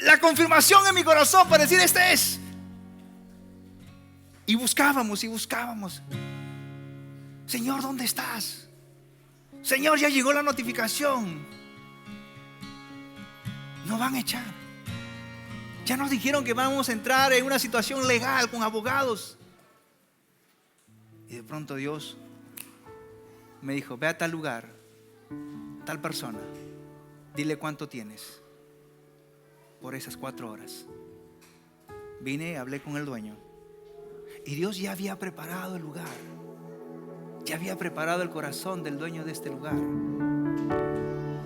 la confirmación en mi corazón para decir, este es. Y buscábamos. Señor, ¿dónde estás? Señor, ya llegó la notificación. Nos van a echar. Ya nos dijeron que vamos a entrar en una situación legal con abogados. Y de pronto Dios me dijo, ve a tal lugar, tal persona, dile cuánto tienes por esas 4 horas. Vine, hablé con el dueño y Dios ya había preparado el lugar, ya había preparado el corazón del dueño de este lugar.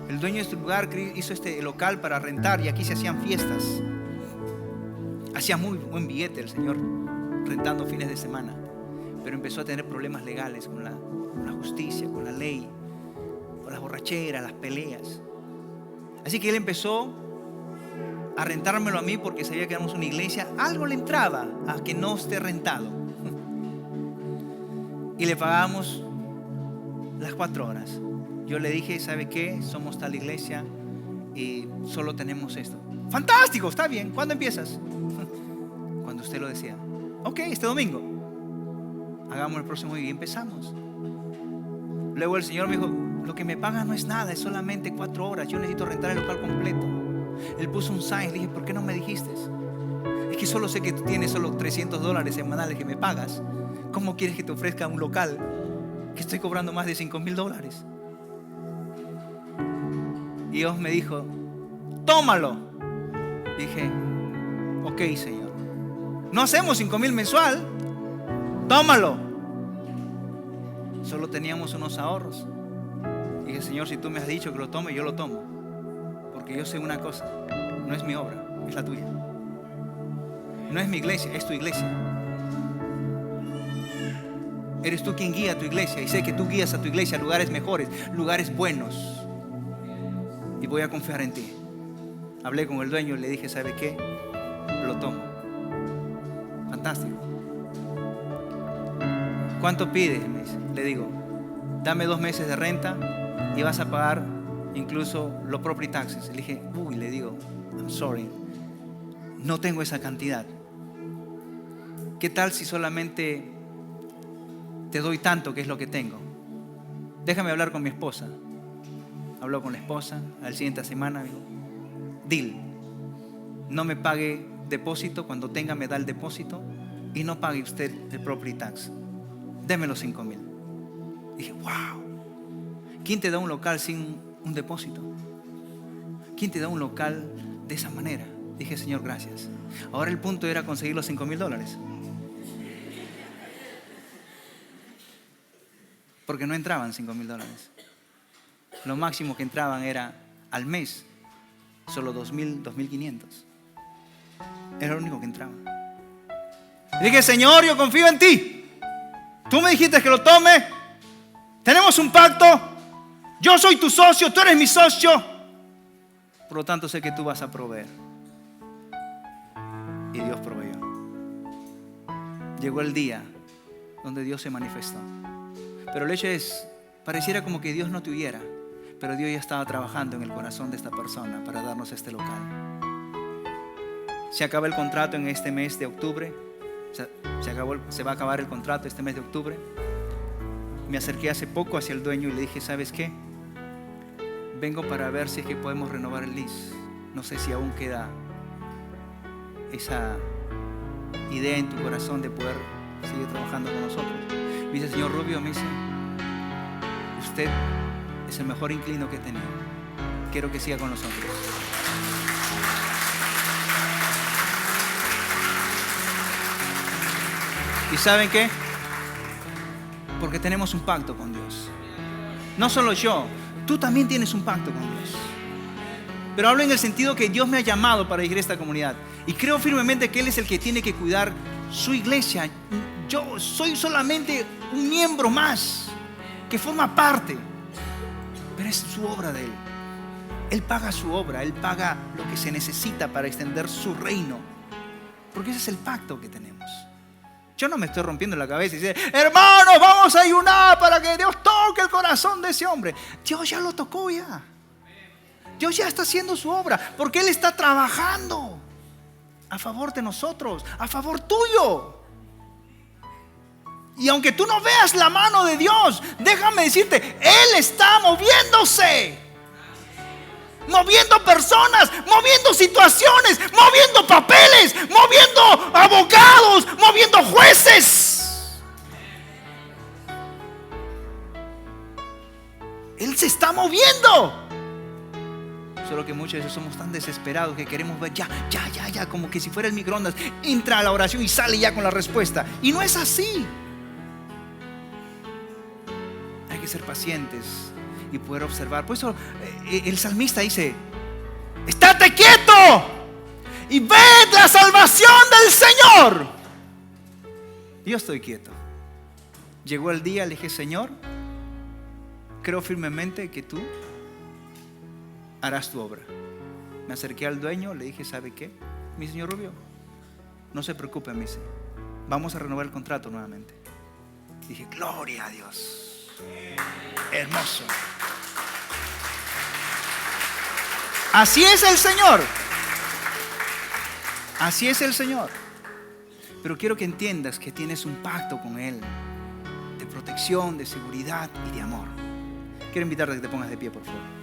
El dueño de este lugar hizo este local para rentar y aquí se hacían fiestas. Hacía muy buen billete el Señor rentando fines de semana. Pero empezó a tener problemas legales con la justicia, con la ley, con las borracheras, las peleas. Así que él empezó a rentármelo a mí porque sabía que éramos una iglesia. Algo le entraba a que no esté rentado. Y le pagábamos las 4 horas. Yo le dije, ¿sabe qué? Somos tal iglesia y solo tenemos esto. Fantástico, está bien. ¿Cuándo empiezas? Cuando usted lo decía. Ok, este domingo. Hagamos el próximo día y empezamos. Luego el Señor me dijo, lo que me pagan no es nada, es solamente 4 horas. Yo necesito rentar el local completo. Él puso un sign. Le dije, ¿por qué no me dijiste? Es que solo sé que tú tienes solo $300 semanales que me pagas. ¿Cómo quieres que te ofrezca un local que estoy cobrando más de $5,000? Y Dios me dijo, tómalo. Dije, ok, Señor, no hacemos 5,000 mensual. Tómalo. Solo teníamos unos ahorros. Y dije, Señor, si tú me has dicho que lo tome, yo lo tomo. Porque yo sé una cosa, no es mi obra, es la tuya. No es mi iglesia, es tu iglesia. Eres tú quien guía a tu iglesia. Y sé que tú guías a tu iglesia a lugares mejores, lugares buenos. Y voy a confiar en ti. Hablé con el dueño y le dije, ¿sabe qué? Lo tomo. Fantástico. ¿Cuánto pides? Le digo, dame 2 meses de renta y vas a pagar incluso los property taxes. Le dije, le digo, I'm sorry, no tengo esa cantidad. ¿Qué tal si solamente te doy tanto, que es lo que tengo? Déjame hablar con mi esposa. Habló con la esposa, al siguiente semana dijo, deal, no me pague depósito, cuando tenga me da el depósito y no pague usted el property tax, deme los 5,000. Dije, wow, ¿quién te da un local sin un depósito? ¿Quién te da un local de esa manera? Dije, Señor, gracias. Ahora el punto era conseguir los $5,000, porque no entraban $5,000. Lo máximo que entraban era al mes solo 2,000, 2,500. Era lo único que entraba. Dije, Señor, yo confío en ti. Tú me dijiste que lo tome. Tenemos un pacto. Yo soy tu socio, tú eres mi socio. Por lo tanto, sé que tú vas a proveer. Y Dios proveyó. Llegó el día donde Dios se manifestó. Pero el hecho es, pareciera como que Dios no te oyera, pero Dios ya estaba trabajando en el corazón de esta persona para darnos este local. Se acaba el contrato en este mes de octubre. Se va a acabar el contrato este mes de octubre. Me acerqué hace poco hacia el dueño y le dije, ¿sabes qué? Vengo para ver si es que podemos renovar el lease. No sé si aún queda esa idea en tu corazón de poder seguir trabajando con nosotros. Me dice, señor Rubio, me dice, usted es el mejor inquilino que he tenido. Quiero que siga con nosotros. ¿Y saben qué? Porque tenemos un pacto con Dios. No solo yo, tú también tienes un pacto con Dios. Pero hablo en el sentido que Dios me ha llamado para dirigir esta comunidad. Y creo firmemente que Él es el que tiene que cuidar su iglesia. Yo soy solamente un miembro más que forma parte. Pero es su obra de Él. Él paga su obra, Él paga lo que se necesita para extender su reino. Porque ese es el pacto que tenemos. Yo no me estoy rompiendo la cabeza y dice, hermanos, vamos a ayunar para que Dios toque el corazón de ese hombre. Dios ya lo tocó ya. Dios ya está haciendo su obra, porque Él está trabajando a favor de nosotros, a favor tuyo. Y aunque tú no veas la mano de Dios, déjame decirte, Él está moviéndose. Moviendo personas, moviendo situaciones, moviendo papeles, moviendo abogados, moviendo jueces. Él se está moviendo. Solo que muchas veces somos tan desesperados que queremos ver ya, como que si fuera el microondas, entra a la oración y sale ya con la respuesta. Y no es así. Hay que ser pacientes y poder observar. Por eso el salmista dice, estate quieto y ved la salvación del Señor. Yo estoy quieto. Llegó el día, le dije, Señor, creo firmemente que tú harás tu obra. Me acerqué al dueño, le dije, ¿sabe qué? Mi señor Rubio, no se preocupe, me dice, vamos a renovar el contrato nuevamente. Dije, gloria a Dios. Hermoso. Así es el Señor. Así es el Señor. Pero quiero que entiendas que tienes un pacto con Él de protección, de seguridad y de amor. Quiero invitarte a que te pongas de pie, por favor.